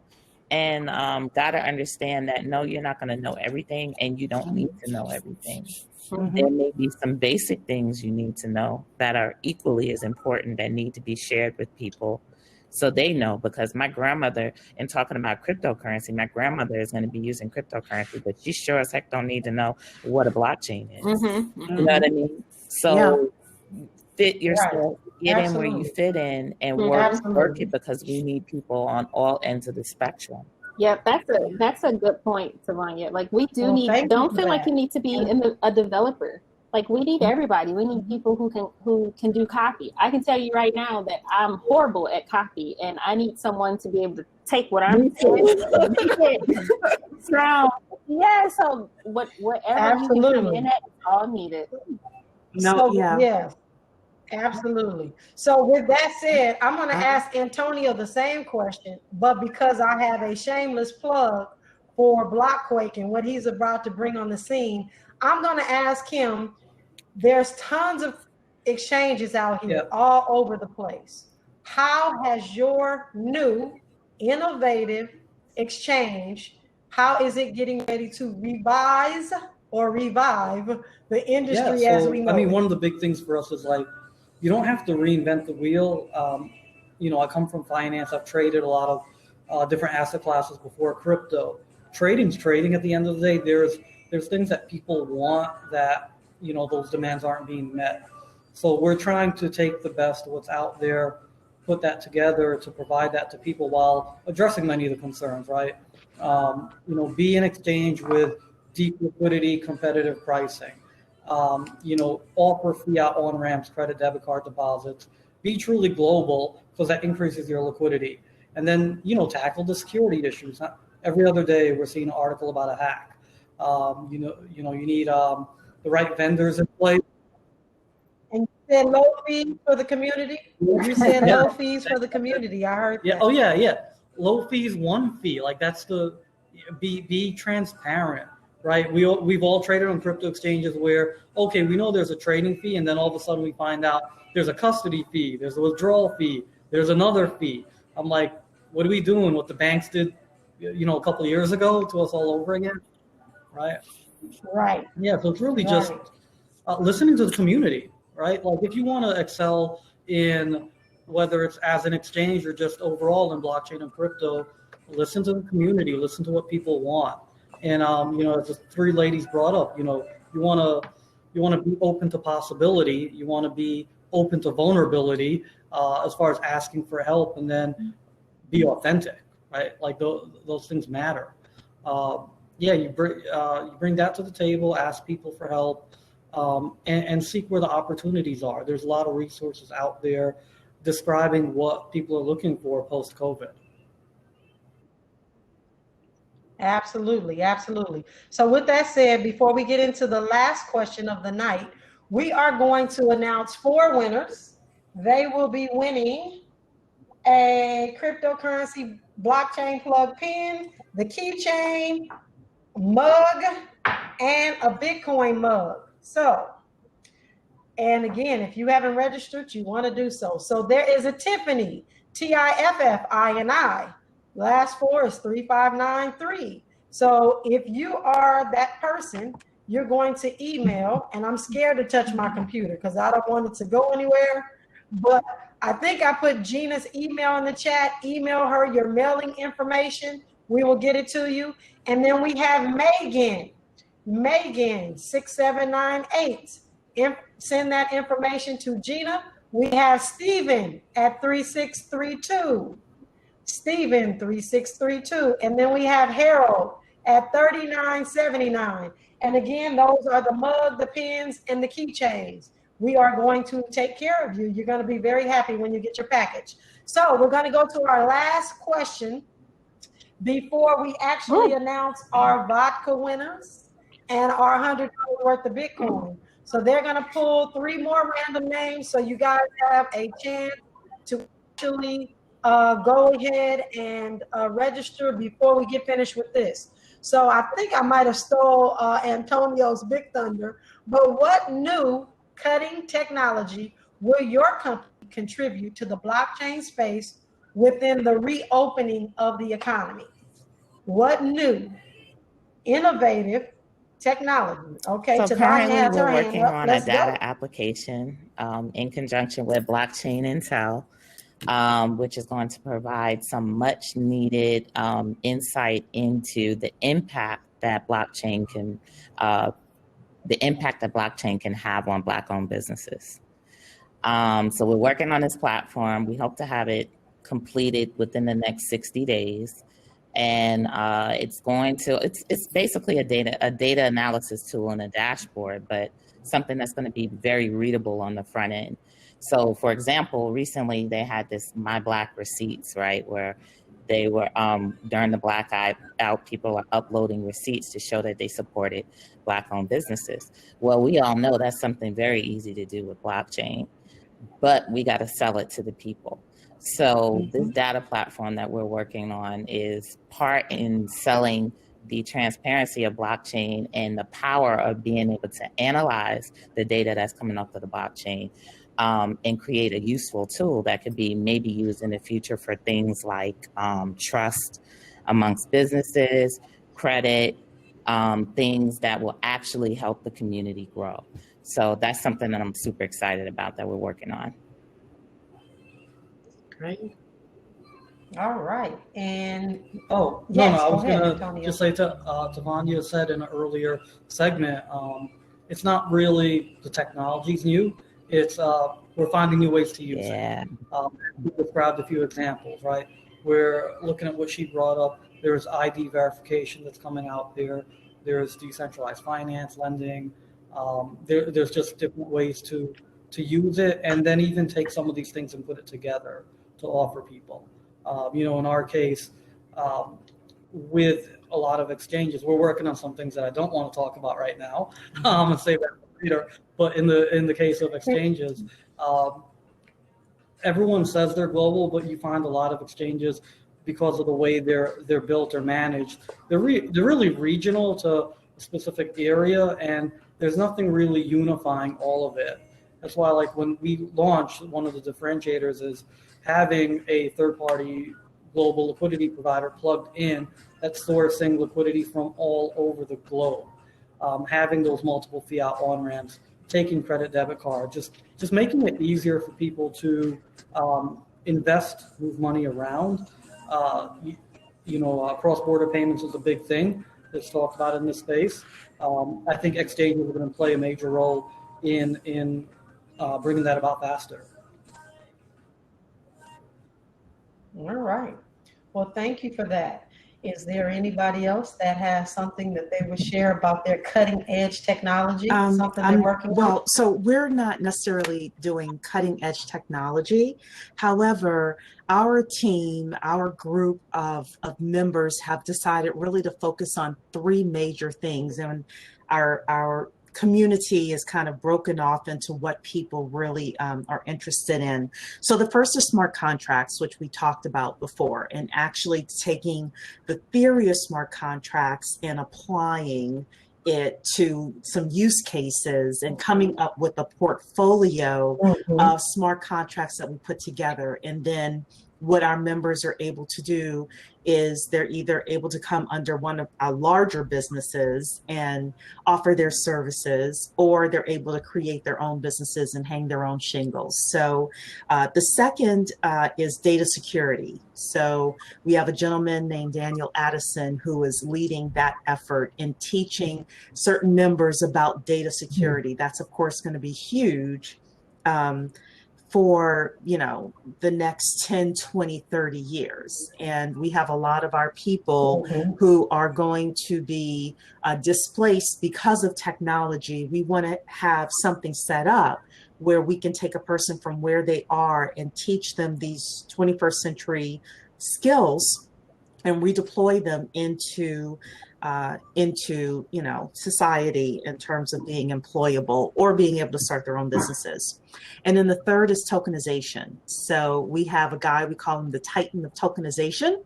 And got to understand that, no, you're not going to know everything, and you don't need to know everything. There may be some basic things you need to know that are equally as important that need to be shared with people so they know. Because my grandmother, in talking about cryptocurrency, my grandmother is going to be using cryptocurrency, but she sure as heck don't need to know what a blockchain is. You know what I mean? So fit yourself, get in where you fit in, and work it, because we need people on all ends of the spectrum. Yeah, that's a good point, Tavonia. Like, we don't feel like you need to be a developer. Like, we need everybody. We need people who can do copy. I can tell you right now that I'm horrible at copy, and I need someone to be able to take what I'm saying. So whatever you can come in at, it's all needed. Yes. Absolutely. So with that said, I'm going to ask Antonio the same question, but because I have a shameless plug for Blockquake and what he's about to bring on the scene, I'm going to ask him, there's tons of exchanges out here all over the place. How has your new innovative exchange, how is it getting ready to revise or revive the industry as we know? I mean, one of the big things for us is like, you don't have to reinvent the wheel. I come from finance. I've traded a lot of different asset classes before crypto. Trading's trading at the end of the day. There's things that people want that, those demands aren't being met. So we're trying to take the best of what's out there, put that together to provide that to people while addressing many of the concerns, right? Be an exchange with deep liquidity, competitive pricing. Offer fiat on-ramps, credit, debit card deposits, be truly global because that increases your liquidity. And then, tackle the security issues. Every other day we're seeing an article about a hack. You need the right vendors in place. And you said low fees for the community? You said low fees for the community. I heard that. Oh, yeah. Low fees, one fee. Like, that's be transparent. Right, we've all traded on crypto exchanges where, we know there's a trading fee, and then all of a sudden we find out there's a custody fee, there's a withdrawal fee, there's another fee. I'm like, what are we doing? What the banks did, a couple of years ago to us all over again, right? Right. Yeah, so it's really just listening to the community, right? Like, if you want to excel in whether it's as an exchange or just overall in blockchain and crypto, listen to the community, listen to what people want. And as the three ladies brought up, you want to be open to possibility, you want to be open to vulnerability as far as asking for help, and then be authentic, right? Like those things matter. You bring that to the table, ask people for help, and seek where the opportunities are. There's a lot of resources out there describing what people are looking for post-COVID. Absolutely, absolutely. So with that said, before we get into the last question of the night, we are going to announce 4 winners. They will be winning a cryptocurrency blockchain plug pin, the keychain, mug, and a Bitcoin mug. So, and again, if you haven't registered, you want to do so. So there is a Tiffany, Tiffini. Last 4 is 3593. So if you are that person, you're going to email, and I'm scared to touch my computer because I don't want it to go anywhere. But I think I put Gina's email in the chat. Email her your mailing information. We will get it to you. And then we have Megan 6798. Send that information to Gina. We have Stephen at 3632. Stephen 3632. And then we have Harold at 3979. And again, those are the mug, the pins, and the keychains. We are going to take care of you. You're going to be very happy when you get your package. So we're going to go to our last question before we actually announce our vodka winners and our $100 worth of Bitcoin. So they're going to pull 3 more random names, so you guys have a chance to actually go ahead and register before we get finished with this. So I think I might have stole Antonio's big thunder, but what new cutting technology will your company contribute to the blockchain space within the reopening of the economy? What new, innovative technology? Okay, so currently we're working on a data go. application in conjunction with Blockchain Intel, which is going to provide some much needed insight into the impact that blockchain can have on Black-owned businesses. So we're working on this platform. We hope to have it completed within the next 60 days. And it's basically a data analysis tool and a dashboard, but something that's going to be very readable on the front end. So for example, recently they had this My Black Receipts, right, where they were during the blackout, people are uploading receipts to show that they supported Black-owned businesses. Well, we all know that's something very easy to do with blockchain, but we got to sell it to the people. So this data platform that we're working on is part in selling the transparency of blockchain and the power of being able to analyze the data that's coming off of the blockchain and create a useful tool that could be maybe used in the future for things like trust amongst businesses, credit, things that will actually help the community grow. So that's something that I'm super excited about that we're working on. Great. All right. And I was going to just say to Tavonia said in an earlier segment, it's not really the technology's new. It's we're finding new ways to use it. We described a few examples, right? We're looking at what she brought up. There's ID verification that's coming out there. There's decentralized finance, lending. There's just different ways to use it, and then even take some of these things and put it together to offer people. In our case, with a lot of exchanges, we're working on some things that I don't want to talk about right now. And save that for later. But in the case of exchanges, everyone says they're global, but you find a lot of exchanges, because of the way they're built or managed, they're really regional to a specific area, and there's nothing really unifying all of it. That's why, like, when we launched, one of the differentiators is having a third-party global liquidity provider plugged in that's sourcing liquidity from all over the globe. Having those multiple fiat on-ramps taking credit, debit card, just making it easier for people to invest, move money around. Cross-border payments is a big thing that's talked about in this space. I think exchanges are going to play a major role in bringing that about faster. All right. Well, thank you for that. Is there anybody else that has something that they would share about their cutting edge technology, something they're working on? Well, so we're not necessarily doing cutting edge technology. However, our team, our group of members have decided really to focus on three major things. And our community is kind of broken off into what people really are interested in. So the first is smart contracts, which we talked about before, and actually taking the theory of smart contracts and applying it to some use cases and coming up with a portfolio of smart contracts that we put together. And then what our members are able to do is they're either able to come under one of our larger businesses and offer their services, or they're able to create their own businesses and hang their own shingles. So the second is data security. So we have a gentleman named Daniel Addison who is leading that effort in teaching certain members about data security. That's of course going to be huge for, the next 10, 20, 30 years. And we have a lot of our people who are going to be displaced because of technology. We want to have something set up where we can take a person from where they are and teach them these 21st century skills and redeploy them into society in terms of being employable or being able to start their own businesses. And then the third is tokenization. So we have a guy, we call him the Titan of tokenization.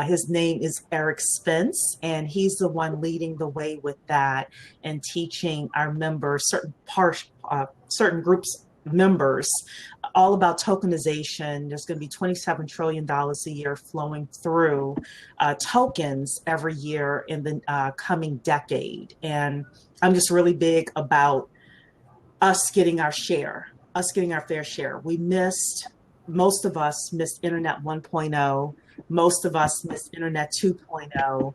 His name is Eric Spence, and he's the one leading the way with that and teaching our members, certain groups of members, all about tokenization. There's going to be $27 trillion a year flowing through tokens every year in the coming decade. And I'm just really big about us getting our fair share. Most of us missed Internet 1.0. Most of us missed Internet 2.0.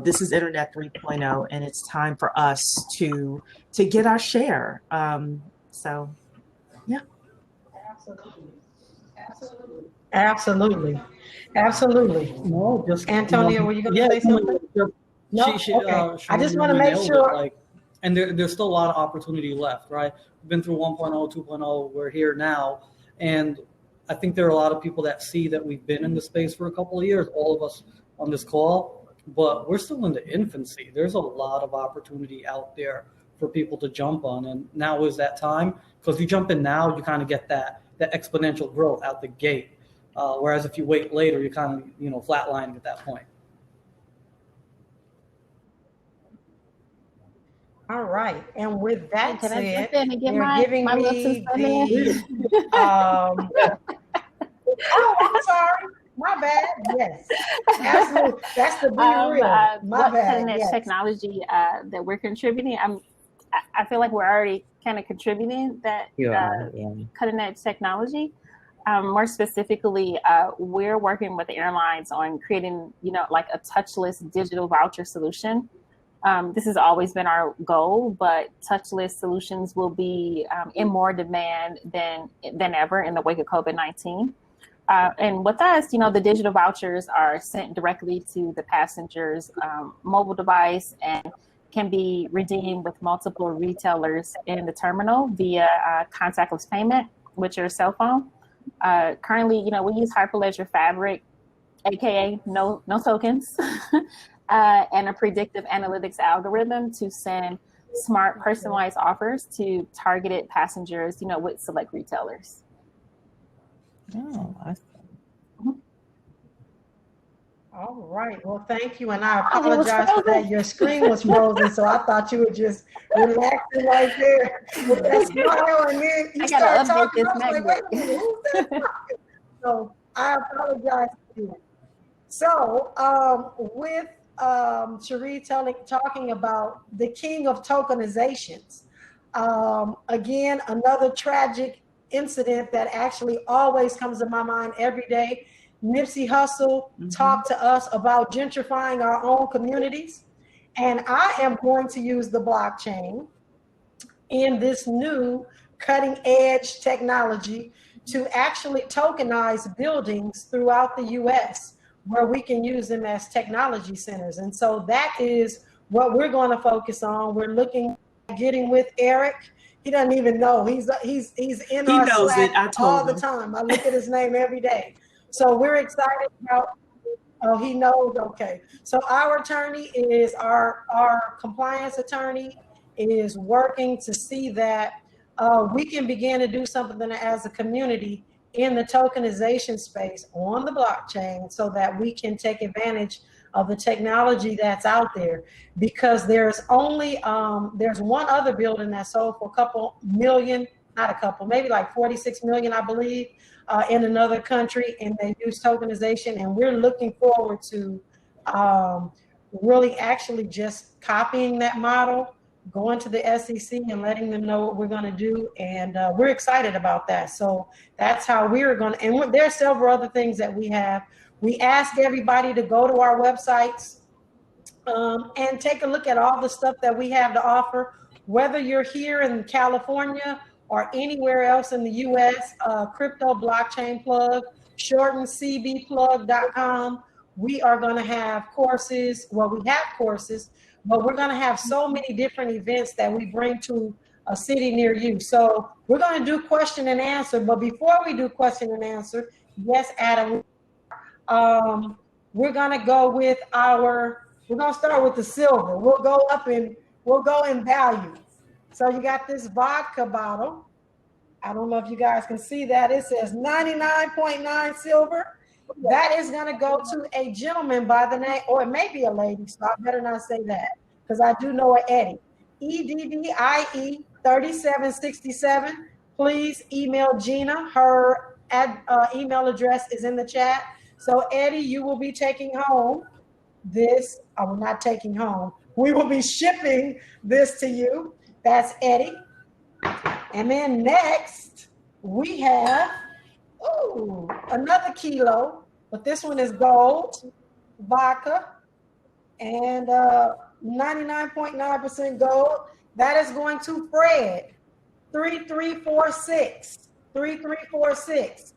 This is Internet 3.0, and it's time for us to get our share. Yeah. Absolutely. No, just Antonio, were you going to say something? No. Okay. I just want to make sure. And there's still a lot of opportunity left, right? We've been through 1.0, 2.0. We're here now, and I think there are a lot of people that see that we've been in the space for a couple of years. All of us on this call, but we're still in the infancy. There's a lot of opportunity out there for people to jump on, and now is that time. Because if you jump in now, you kind of get that exponential growth out the gate. Whereas if you wait later, you're kind of flatlining at that point. All right. And with that said, you're giving me the oh, I'm sorry. My bad. Yes. Absolutely. That's the real. My bad. Yes. Technology that we're contributing. I feel like we're already kind of contributing that cutting edge technology. More specifically, we're working with the airlines on creating, like a touchless digital voucher solution. This has always been our goal, but touchless solutions will be in more demand than ever in the wake of COVID-19. And with us, the digital vouchers are sent directly to the passenger's mobile device and can be redeemed with multiple retailers in the terminal via contactless payment with your cell phone. Currently, we use Hyperledger Fabric, aka no tokens, and a predictive analytics algorithm to send smart personalized offers to targeted passengers, with select retailers. Oh, awesome. All right. Well, thank you. And I apologize for that. Your screen was frozen, so I thought you were just relaxing right there with that smile, and then you started talking. I was like, wait a minute, who's that talking? So I apologize for that. So with Cheree talking about the king of tokenizations, Again, another tragic incident that actually always comes to my mind every day. Nipsey Hussle talked to us about gentrifying our own communities. And I am going to use the blockchain in this new cutting edge technology to actually tokenize buildings throughout the US where we can use them as technology centers. And so that is what we're going to focus on. We're looking at getting with Eric. He doesn't even know. He's in our Slack all the time. I look at his name every day. So we're excited about, oh, he knows, okay. So our attorney is, our compliance attorney is working to see that we can begin to do something as a community in the tokenization space on the blockchain so that we can take advantage of the technology that's out there, because there's only, there's one other building that sold for a couple million, not a couple, maybe like 46 million, I believe, in another country, and they use tokenization, and we're looking forward to really actually just copying that model, going to the SEC and letting them know what we're going to do, and we're excited about that. So that's how we're going to, and there are several other things that we have. We ask everybody to go to our websites and take a look at all the stuff that we have to offer, whether you're here in California or anywhere else in the US. Crypto blockchain plug, shortened cbplug.com. We are going to have courses. Well, we have courses, but we're going to have so many different events that we bring to a city near you. So we're going to do question and answer. But before we do question and answer, yes, Adam, we're going to go with our, we're going to start with the silver. We'll go up in, we'll go in value. So you got this vodka bottle. I don't know if you guys can see that. It says 99.9 silver. That is going to go to a gentleman by the name, or it may be a lady, so I better not say that, because I do know an Eddie. EDDIE 3767. Please email Gina. Her email address is in the chat. So Eddie, you will be taking home this. I will not taking home. We will be shipping this to you. That's Eddie. And then next we have another kilo, but this one is gold vodka and 99.9% gold. That is going to Fred 3346 3346.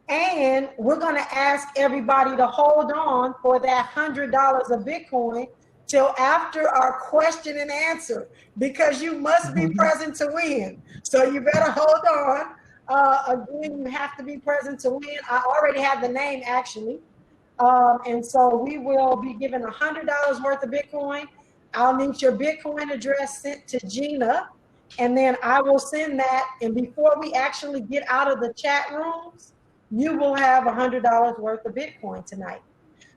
And we're going to ask everybody to hold on for that $100 of Bitcoin till after our question and answer, because you must be present to win. So you better hold on. Again, you have to be present to win. I already have the name, actually. And so we will be giving $100 worth of Bitcoin. I'll need your Bitcoin address sent to Gina, and then I will send that. And before we actually get out of the chat rooms, you will have $100 worth of Bitcoin tonight.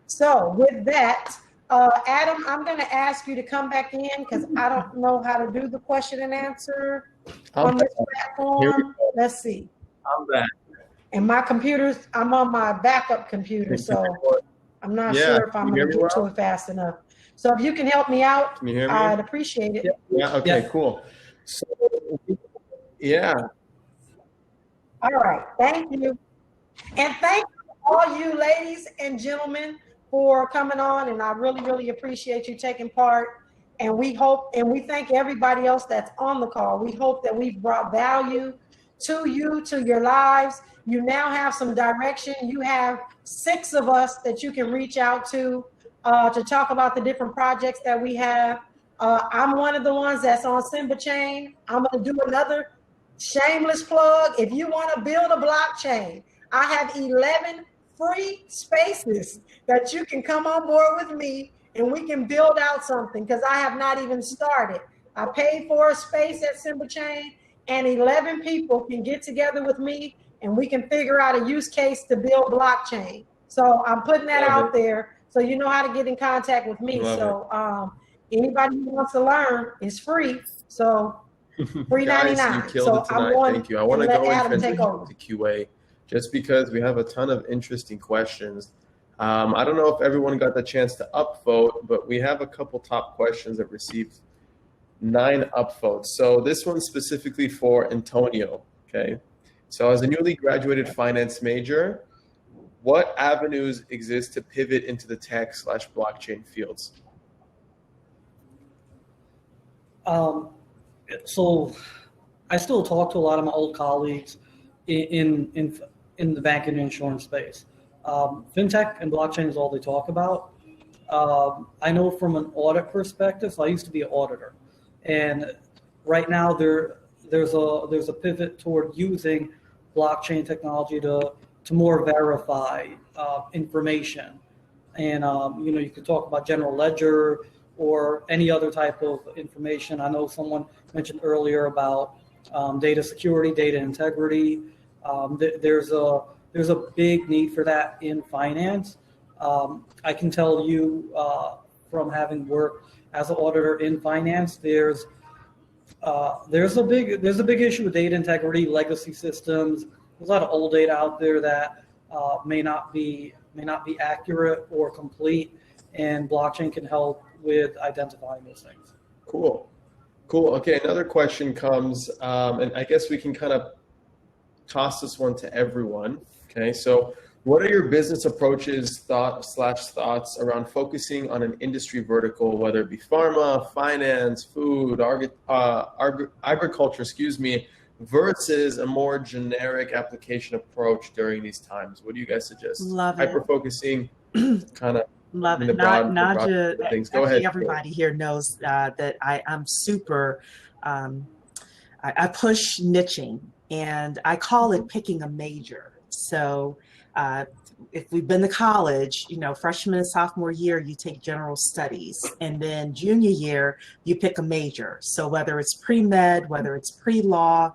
So with that, Adam, I'm going to ask you to come back in, because I don't know how to do the question and answer on this platform. Let's see. I'm back. And my computer's, I'm on my backup computer, so I'm not sure if I'm going to get to it fast enough. So if you can help me out, can you hear me? I'd appreciate it. Yeah, okay, cool. So, yeah. All right, thank you. And thank you all you ladies and gentlemen for coming on, and I really, really appreciate you taking part. And we hope, and we thank everybody else that's on the call. We hope that we've brought value to you, to your lives. You now have some direction. You have 6 of us that you can reach out to talk about the different projects that we have. I'm one of the ones that's on Simba Chain. I'm going to do another shameless plug. If you want to build a blockchain, I have 11 free spaces that you can come on board with me, and we can build out something, because I have not even started. I paid for a space at Simba Chain, and 11 people can get together with me, and we can figure out a use case to build blockchain. So I'm putting that out there, so you know how to get in contact with me. So anybody who wants to learn is free. So free Guys, 99. you killed So it tonight. I'm going Thank you. I want to go Adam and take over. to QA, just because we have a ton of interesting questions. I don't know if everyone got the chance to upvote, but we have a couple top questions that received 9 upvotes. So this one's specifically for Antonio, okay? So as a newly graduated finance major, what avenues exist to pivot into the tech/blockchain fields? So I still talk to a lot of my old colleagues in the banking and insurance space. Fintech and blockchain is all they talk about. I know from an audit perspective, so I used to be an auditor, and right now there's a pivot toward using blockchain technology to more verify information, and you could talk about general ledger or any other type of information. I know someone mentioned earlier about data security, data integrity. There's a big need for that in finance. I can tell you from having worked as an auditor in finance, there's a big issue with data integrity, legacy systems. There's a lot of old data out there that may not be accurate or complete, and blockchain can help with identifying those things. Cool. Okay, another question comes, and I guess we can kind of toss this one to everyone. Okay, so what are your business approaches, thoughts around focusing on an industry vertical, whether it be pharma, finance, food, agriculture, versus a more generic application approach during these times? What do you guys suggest? Love it. Hyper-focusing, kind of. Love it. Najah, Go ahead. Everybody here knows that I'm super, I push niching, and I call it picking a major. So if we've been to college, freshman and sophomore year, you take general studies, and then junior year, you pick a major. So whether it's pre-med, whether it's pre-law,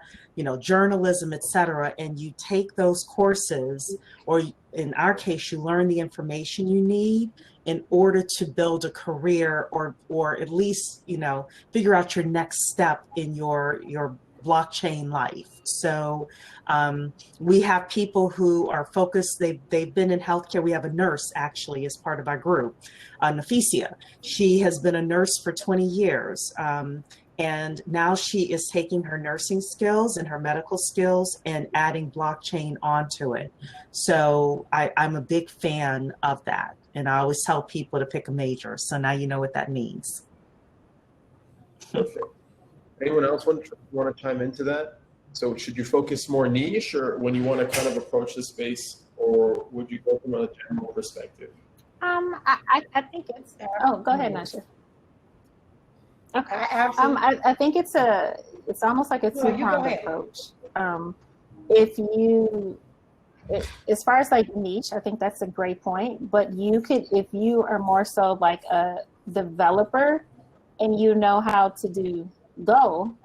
journalism, etc., and you take those courses, or in our case, you learn the information you need in order to build a career, or at least, figure out your next step in your blockchain life. So we have people who are focused, they've been in healthcare. We have a nurse actually as part of our group, Kecia. She has been a nurse for 20 years. And now she is taking her nursing skills and her medical skills and adding blockchain onto it. So I'm a big fan of that. And I always tell people to pick a major. So now you know what that means. Perfect. Anyone else want to chime into that? So should you focus more niche, or when you want to kind of approach the space, or would you go from a general perspective? I think it's. Oh, go ahead, Najah. Okay. I think it's almost like a two-pronged approach. As far as like niche, I think that's a great point. But you could, if you are more so like a developer and you know how to do Go,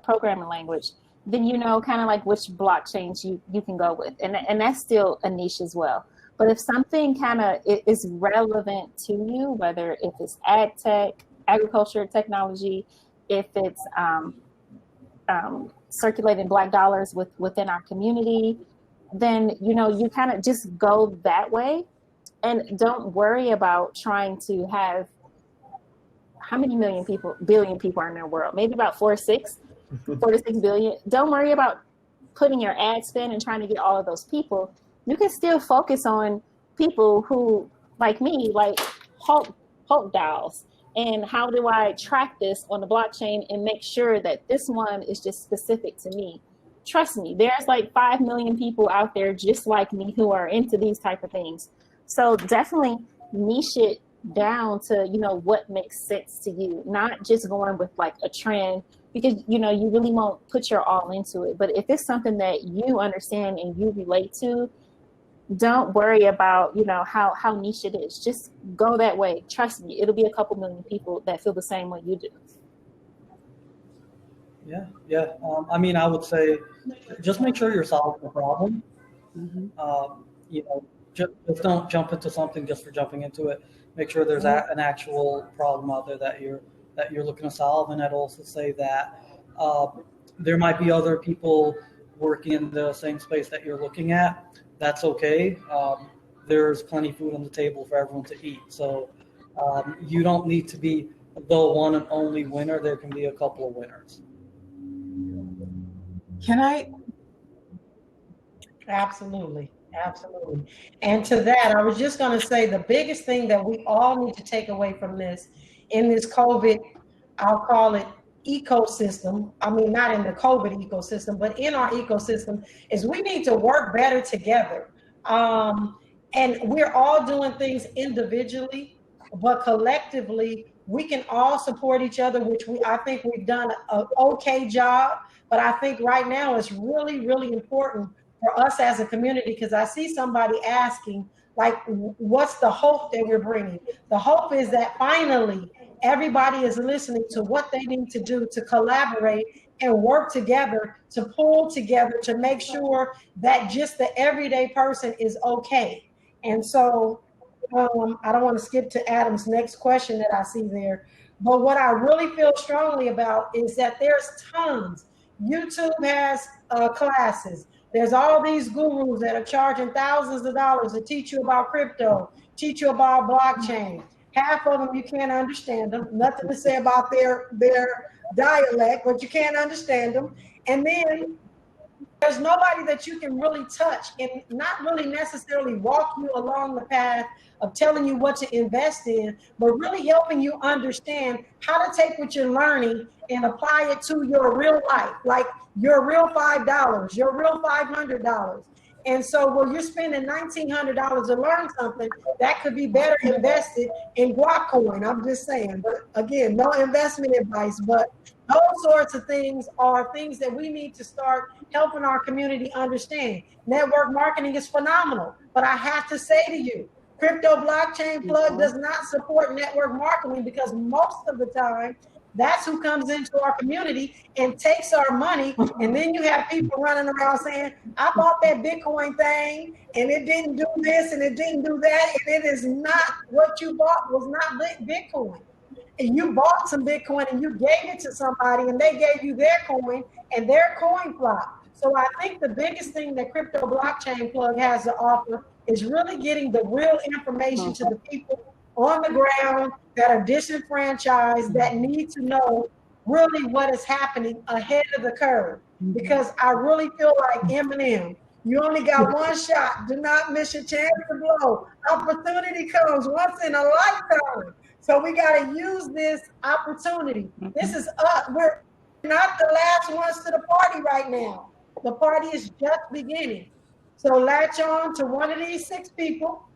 programming language, then kind of like which blockchains you can go with, and that's still a niche as well. But if something kind of is relevant to you, whether if it's ag tech, agriculture technology, if it's circulating Black dollars within our community, then you kind of just go that way, and don't worry about trying to have how many billion people are in the world? Maybe about 4 to 6 billion. Don't worry about putting your ad spend and trying to get all of those people. You can still focus on people who, like me, like Hulk dolls. And how do I track this on the blockchain and make sure that this one is just specific to me? Trust me, there's like 5 million people out there just like me who are into these type of things. So definitely niche it down to what makes sense to you, not just going with like a trend, because you really won't put your all into it. But if it's something that you understand and you relate to, don't worry about how niche it is. Just go that way. Trust me, it'll be a couple million people that feel the same way you do. Yeah. I would say just make sure you're solving the problem. Just don't jump into something just for jumping into it. Make sure there's an actual problem out there that you're looking to solve. And I'd also say that there might be other people working in the same space that you're looking at. That's okay. There's plenty of food on the table for everyone to eat. So you don't need to be the one and only winner. There can be a couple of winners. Can I? Absolutely. Absolutely. And to that, I was just going to say the biggest thing that we all need to take away from this in this COVID, I'll call it ecosystem. I mean, not in the COVID ecosystem, but in our ecosystem, is we need to work better together. And we're all doing things individually, but collectively, we can all support each other, which I think we've done an okay job. But I think right now it's really, really important for us as a community, because I see somebody asking, like, what's the hope that we're bringing? The hope is that finally everybody is listening to what they need to do to collaborate and work together, to pull together, to make sure that just the everyday person is okay. And so I don't want to skip to Adam's next question that I see there, but what I really feel strongly about is that there's tons. YouTube has classes. There's all these gurus that are charging thousands of dollars to teach you about crypto, teach you about blockchain. Half of them you can't understand them. Nothing to say about their dialect, but you can't understand them. And then there's nobody that you can really touch and not really necessarily walk you along the path of telling you what to invest in, but really helping you understand how to take what you're learning and apply it to your real life, like your real $5, your real $500. And so where you're spending $1,900 to learn something, that could be better invested in GuapCoin. I'm just saying, but again, no investment advice, but those sorts of things are things that we need to start helping our community understand. Network marketing is phenomenal, but I have to say to you, Crypto Blockchain Plug does not support network marketing, because most of the time, that's who comes into our community and takes our money. And then you have people running around saying, I bought that Bitcoin thing and it didn't do this and it didn't do that. And it is not, what you bought was not Bitcoin. And you bought some Bitcoin and you gave it to somebody and they gave you their coin and their coin flopped. So I think the biggest thing that Crypto Blockchain Plug has to offer is really getting the real information to the people on the ground that are disenfranchised, that need to know really what is happening ahead of the curve. Because I really feel like Eminem, you only got one shot. Do not miss your chance to blow. Opportunity comes once in a lifetime. So we got to use this opportunity. This is us. We're not the last ones to the party right now. The party is just beginning. So latch on to one of these 6 people.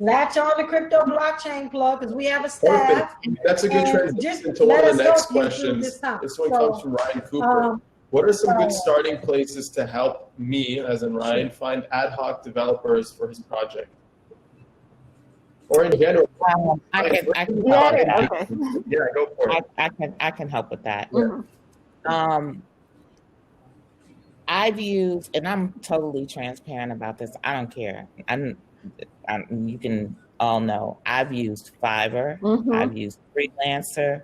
Latch on to Crypto Blockchain Plug, because we have a staff. Perfect. That's a good transition to one of the next questions. This one comes from Ryan Cooper. What are some good starting places to help me, as in Ryan, find ad hoc developers for his project? Or in general? I can Yeah, go for it. I can help with that. Yeah. I've used, and I'm totally transparent about this. I don't care. You can all know I've used Fiverr, I've used Freelancer,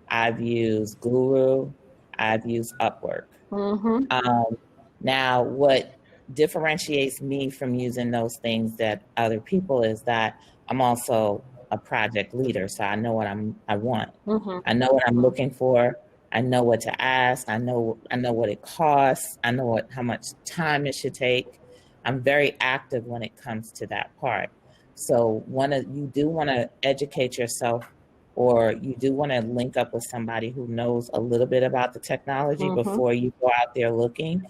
I've used Guru, I've used Upwork. Now, what differentiates me from using those things that other people is that I'm also a project leader, so I know what I want. I know what I'm looking for. I know what to ask. I know what it costs. I know how much time it should take. I'm very active when it comes to that part. So you do want to educate yourself, or you do want to link up with somebody who knows a little bit about the technology before you go out there looking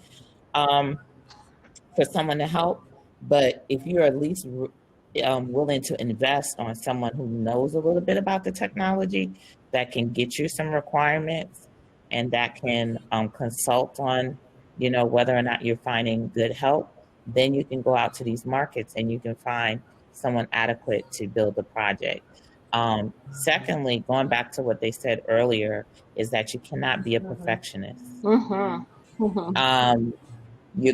for someone to help. But if you're at least willing to invest on someone who knows a little bit about the technology, that can get you some requirements and that can consult on, whether or not you're finding good help, then you can go out to these markets and you can find someone adequate to build the project. Secondly, going back to what they said earlier, is that you cannot be a perfectionist. You're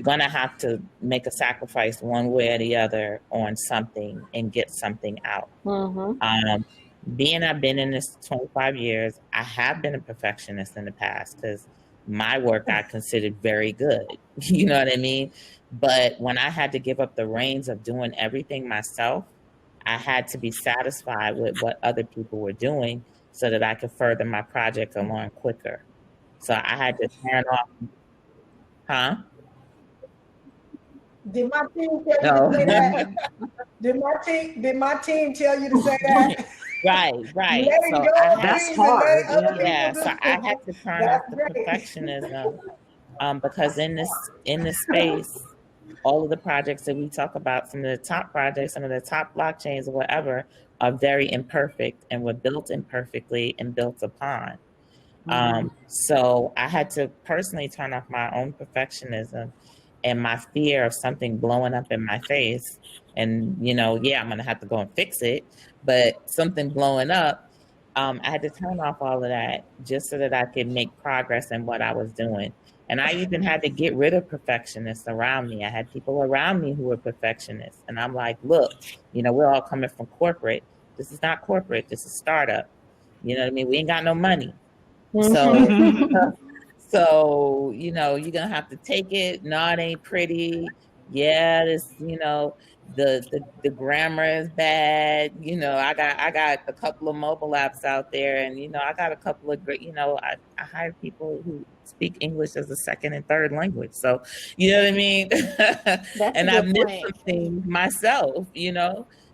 going to have to make a sacrifice one way or the other on something and get something out. I've been in this 25 years, I have been a perfectionist in the past because my work I considered very good. You know what I mean? But when I had to give up the reins of doing everything myself, I had to be satisfied with what other people were doing so that I could further my project along quicker. So I had to turn off. Huh? Did my team tell you to say that? Did my team tell you to say that? Right. So that's hard. So I had to turn off the perfectionism because in this space, all of the projects that we talk about, some of the top projects, some of the top blockchains or whatever, are very imperfect and were built imperfectly and built upon. So I had to personally turn off my own perfectionism and my fear of something blowing up in my face. And, I'm going to have to go and fix it, but something blowing up, I had to turn off all of that just so that I could make progress in what I was doing. And I even had to get rid of perfectionists around me. I had people around me who were perfectionists. And I'm like, look, we're all coming from corporate. This is not corporate. This is startup. You know what I mean? We ain't got no money. So, you're going to have to take it. No, it ain't pretty. Yeah, this, the grammar is bad. I got a couple of mobile apps out there, and, I got a couple of great, I hire people who speak English as a second and third language. So, you know what I mean? And I missed some things myself,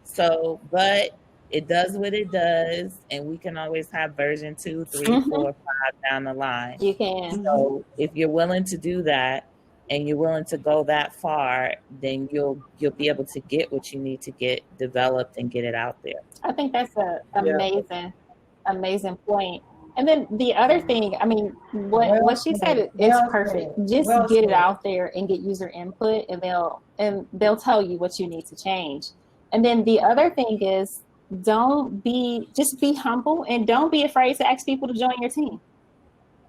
So, but it does what it does, and we can always have version 2, 3, 4, 5 down the line. You can. So if you're willing to do that and you're willing to go that far, then you'll be able to get what you need to get developed and get it out there. I think that's an amazing point. And then the other thing, I mean, what she said is perfect. Just get it out there and get user input, and they'll tell you what you need to change. And then the other thing is, just be humble and don't be afraid to ask people to join your team.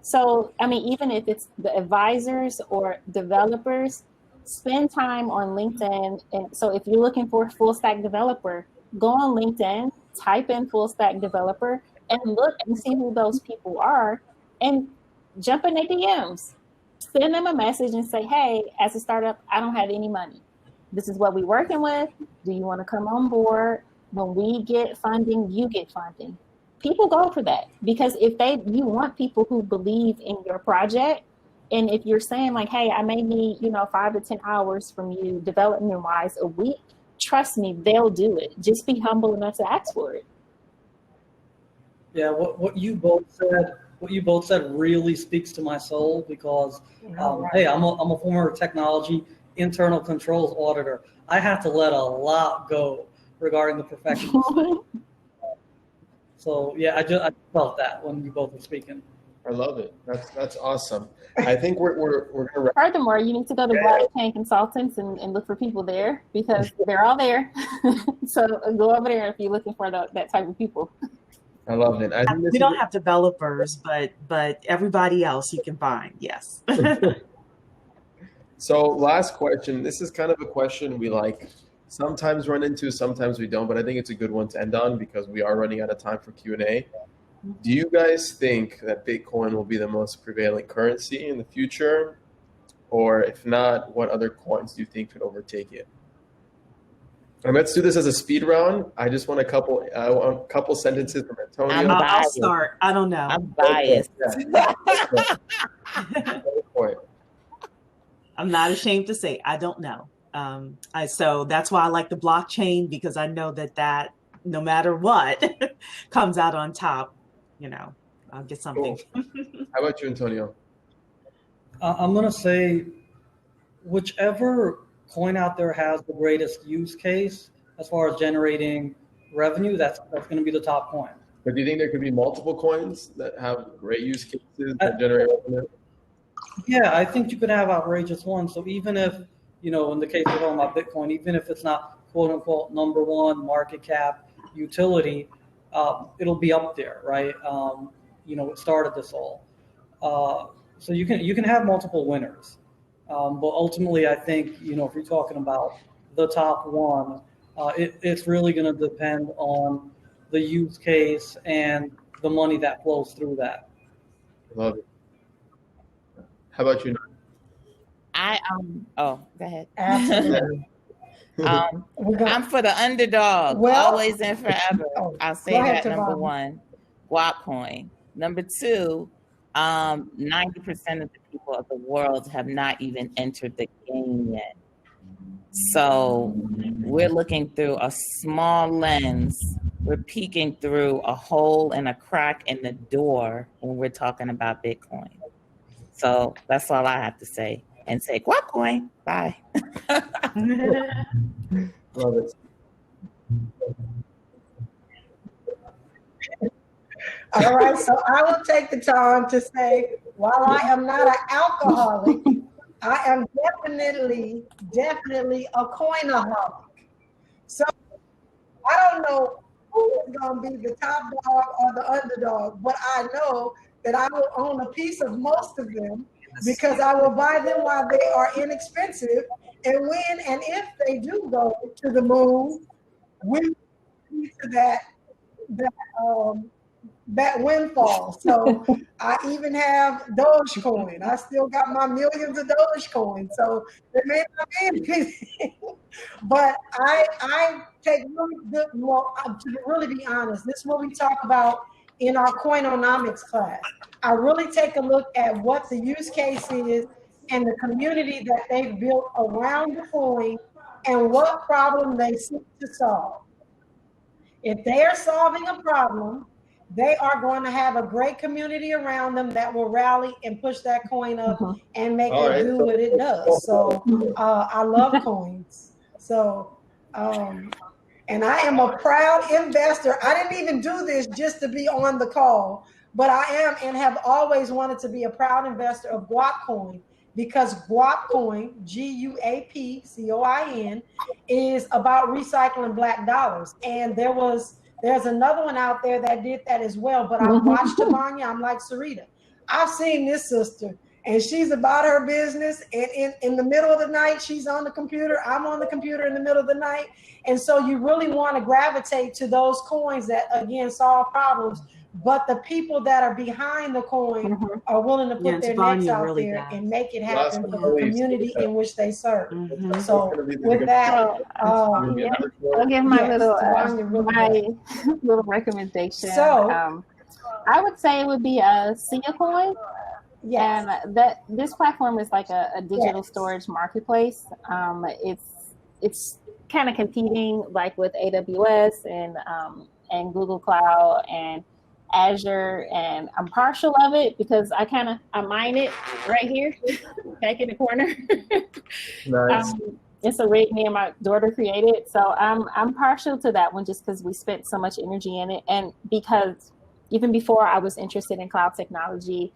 So, I mean, even if it's the advisors or developers, spend time on LinkedIn. And so if you're looking for a full stack developer, go on LinkedIn, type in full stack developer, and look and see who those people are, and jump in their DMs. Send them a message and say, hey, as a startup, I don't have any money. This is what we're working with. Do you want to come on board? When we get funding, you get funding. People go for that, because you want people who believe in your project. And if you're saying like, hey, I may need, 5 to 10 hours from you development wise a week, trust me, they'll do it. Just be humble enough to ask for it. Yeah, what you both said really speaks to my soul, because hey, I'm a former technology internal controls auditor. I have to let a lot go regarding the perfectionism. So yeah, I felt that when you both were speaking. I love it. That's awesome. I think we're gonna. Furthermore, you need to go to Blockchain Consultants and look for people there, because they're all there. So go over there if you're looking for that type of people. I love it. We don't have developers, but everybody else you can find. Yes. So last question. This is kind of a question we sometimes run into, sometimes we don't, but I think it's a good one to end on because we are running out of time for Q&A. Do you guys think that Bitcoin will be the most prevailing currency in the future? Or if not, what other coins do you think could overtake it? And let's do this as a speed round. I just want a couple sentences from Antonio. I'll start. I don't know. I'm biased. I'm not ashamed to say I don't know. So that's why I like the blockchain, because I know that no matter what comes out on top, I'll get something. Cool. How about you, Antonio? I'm going to say whichever coin out there has the greatest use case as far as generating revenue, that's going to be the top coin. But do you think there could be multiple coins that have great use cases that generate revenue? Yeah, I think you could have outrageous ones. So even if, in the case we're talking about Bitcoin, even if it's not quote unquote number one market cap utility, it'll be up there, right? It started this all. So you can have multiple winners. But ultimately, I think, if you're talking about the top one, it's really going to depend on the use case and the money that flows through that. Love it. How about you? Go ahead. Absolutely. I'm for the underdog, always and forever. I'll say that, number one. GuapCoin. Number two, 90% of the people of the world have not even entered the game yet. So we're looking through a small lens. We're peeking through a hole and a crack in the door when we're talking about Bitcoin. So that's all I have to say. And say GuapCoin. Bye. Love it. All right, so I will take the time to say, while I am not an alcoholic, I am definitely a coinaholic. So I don't know who is going to be the top dog or the underdog, but I know that I will own a piece of most of them because I will buy them while they are inexpensive. And when and if they do go to the moon, we to that windfall. So I even have Dogecoin. I still got my millions of Dogecoin. So it may not be anything, but I take really good. Well, to really be honest, this is what we talk about in our Coinomics class. I really take a look at what the use case is and the community that they've built around the coin and what problem they seek to solve. If they are solving a problem, they are going to have a great community around them that will rally and push that coin up and make it do what it does. So I love coins. So, and I am a proud investor. I didn't even do this just to be on the call, but I am and have always wanted to be a proud investor of GuapCoin because GuapCoin, GuapCoin, is about recycling black dollars. And there's another one out there that did that as well, but I watched Tavonia. I'm like, Sarita, I've seen this sister, and she's about her business, and in the middle of the night, she's on the computer, I'm on the computer in the middle of the night, and so you really want to gravitate to those coins that, again, solve problems, but the people that are behind the coin are willing to put their necks out there and make it happen for the community in which they serve. So with that, I'll give my little recommendation. So I would say it would be a Kecia coin. And that this platform is like a digital storage marketplace. It's kind of competing like with AWS and Google Cloud and Azure, and I'm partial of it because I mine it right here, back in the corner. Nice. It's a rig me and my daughter created, so I'm partial to that one just because we spent so much energy in it, and because even before I was interested in cloud technology,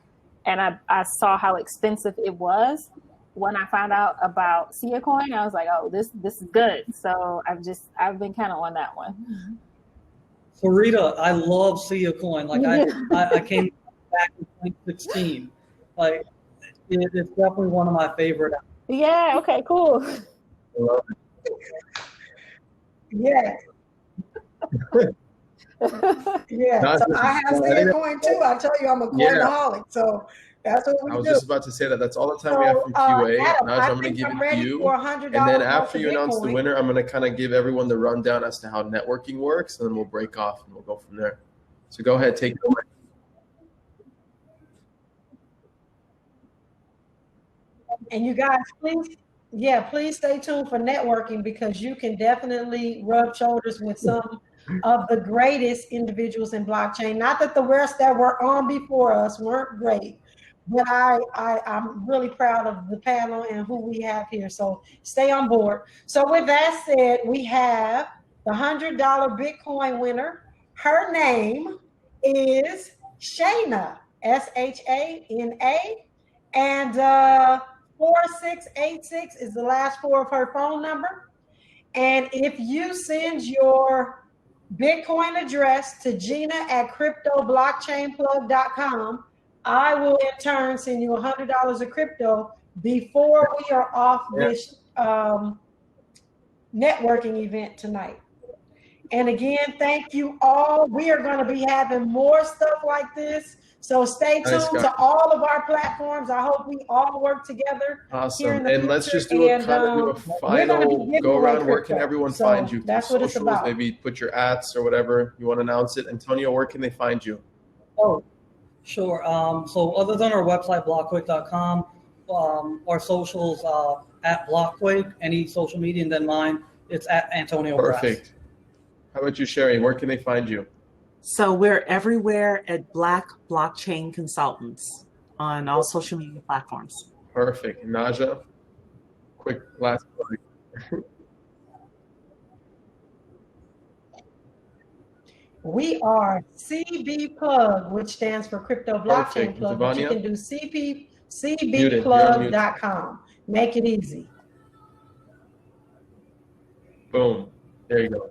and I saw how expensive it was. When I found out about Kecia coin, I was like, oh, this is good. So I've been kind of on that one. Sarita, I love Kecia coin. Like I came back in 2016. Like it's definitely one of my favorite. Yeah. Okay. Cool. Yeah. Yeah. So I have Kecia coin too. I tell you, I'm a coinaholic. So that's what we do. I was just about to say that. That's all the time we have from QA. Najah, I'm going to give it to you. And then after you announce the winner, I'm going to kind of give everyone the rundown as to how networking works, and then we'll break off and we'll go from there. So go ahead, take it away. And you guys, please stay tuned for networking because you can definitely rub shoulders with some of the greatest individuals in blockchain. Not that the rest that were on before us weren't great, but I'm really proud of the panel and who we have here. So stay on board. So with that said, we have the $100 Bitcoin winner. Her name is Shana, Shana, and 4686 is the last four of her phone number. And if you send your Bitcoin address to Gina@cryptoblockchainplug.com, I will in turn send you $100 of crypto before we are off this networking event tonight. And again, thank you all. We are going to be having more stuff like this. So stay tuned to all of our platforms. I hope we all work together. Awesome. And let's just do a final go around. Where can everyone find you? That's what it's about. Maybe put your ats or whatever you want to announce it. Antonio, where can they find you? Oh, sure. So other than our website, blockquake.com, our socials at Blockquake, any social media, and then mine, it's at Antonio Brasse. Perfect. How about you, Cheree? Where can they find you? So we're everywhere at Black Blockchain Consultants on all social media platforms. Perfect. Najah, quick last word. We are CB Plug, which stands for Crypto Blockchain Perfect. Plug, but you Tavonia? can do Muted. cbplug.com. Make it easy. Boom. There you go.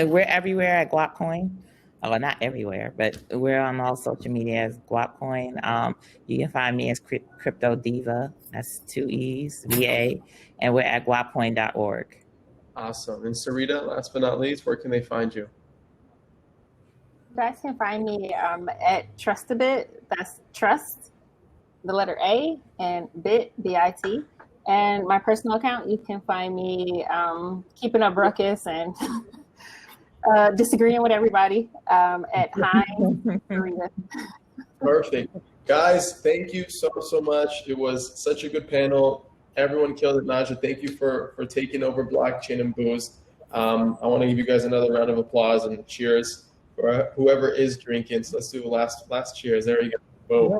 We're everywhere at GuapCoin. Oh, well, not everywhere, but we're on all social media as GuapCoin. You can find me as Crypto Diva. That's 2 E's, VA. And we're at guapcoin.org. Awesome. And Sarita, last but not least, where can they find you? You guys can find me at Trustabit. That's trust, the letter A, and bit, B-I-T. And my personal account, you can find me keeping up ruckus and disagreeing with everybody at Hi. Perfect. Guys, thank you so much. It was such a good panel. Everyone killed it. Najah, thank you for taking over Blockchain and Booze. I want to give you guys another round of applause and cheers for whoever is drinking. So let's do a last cheers. There you go. Boom.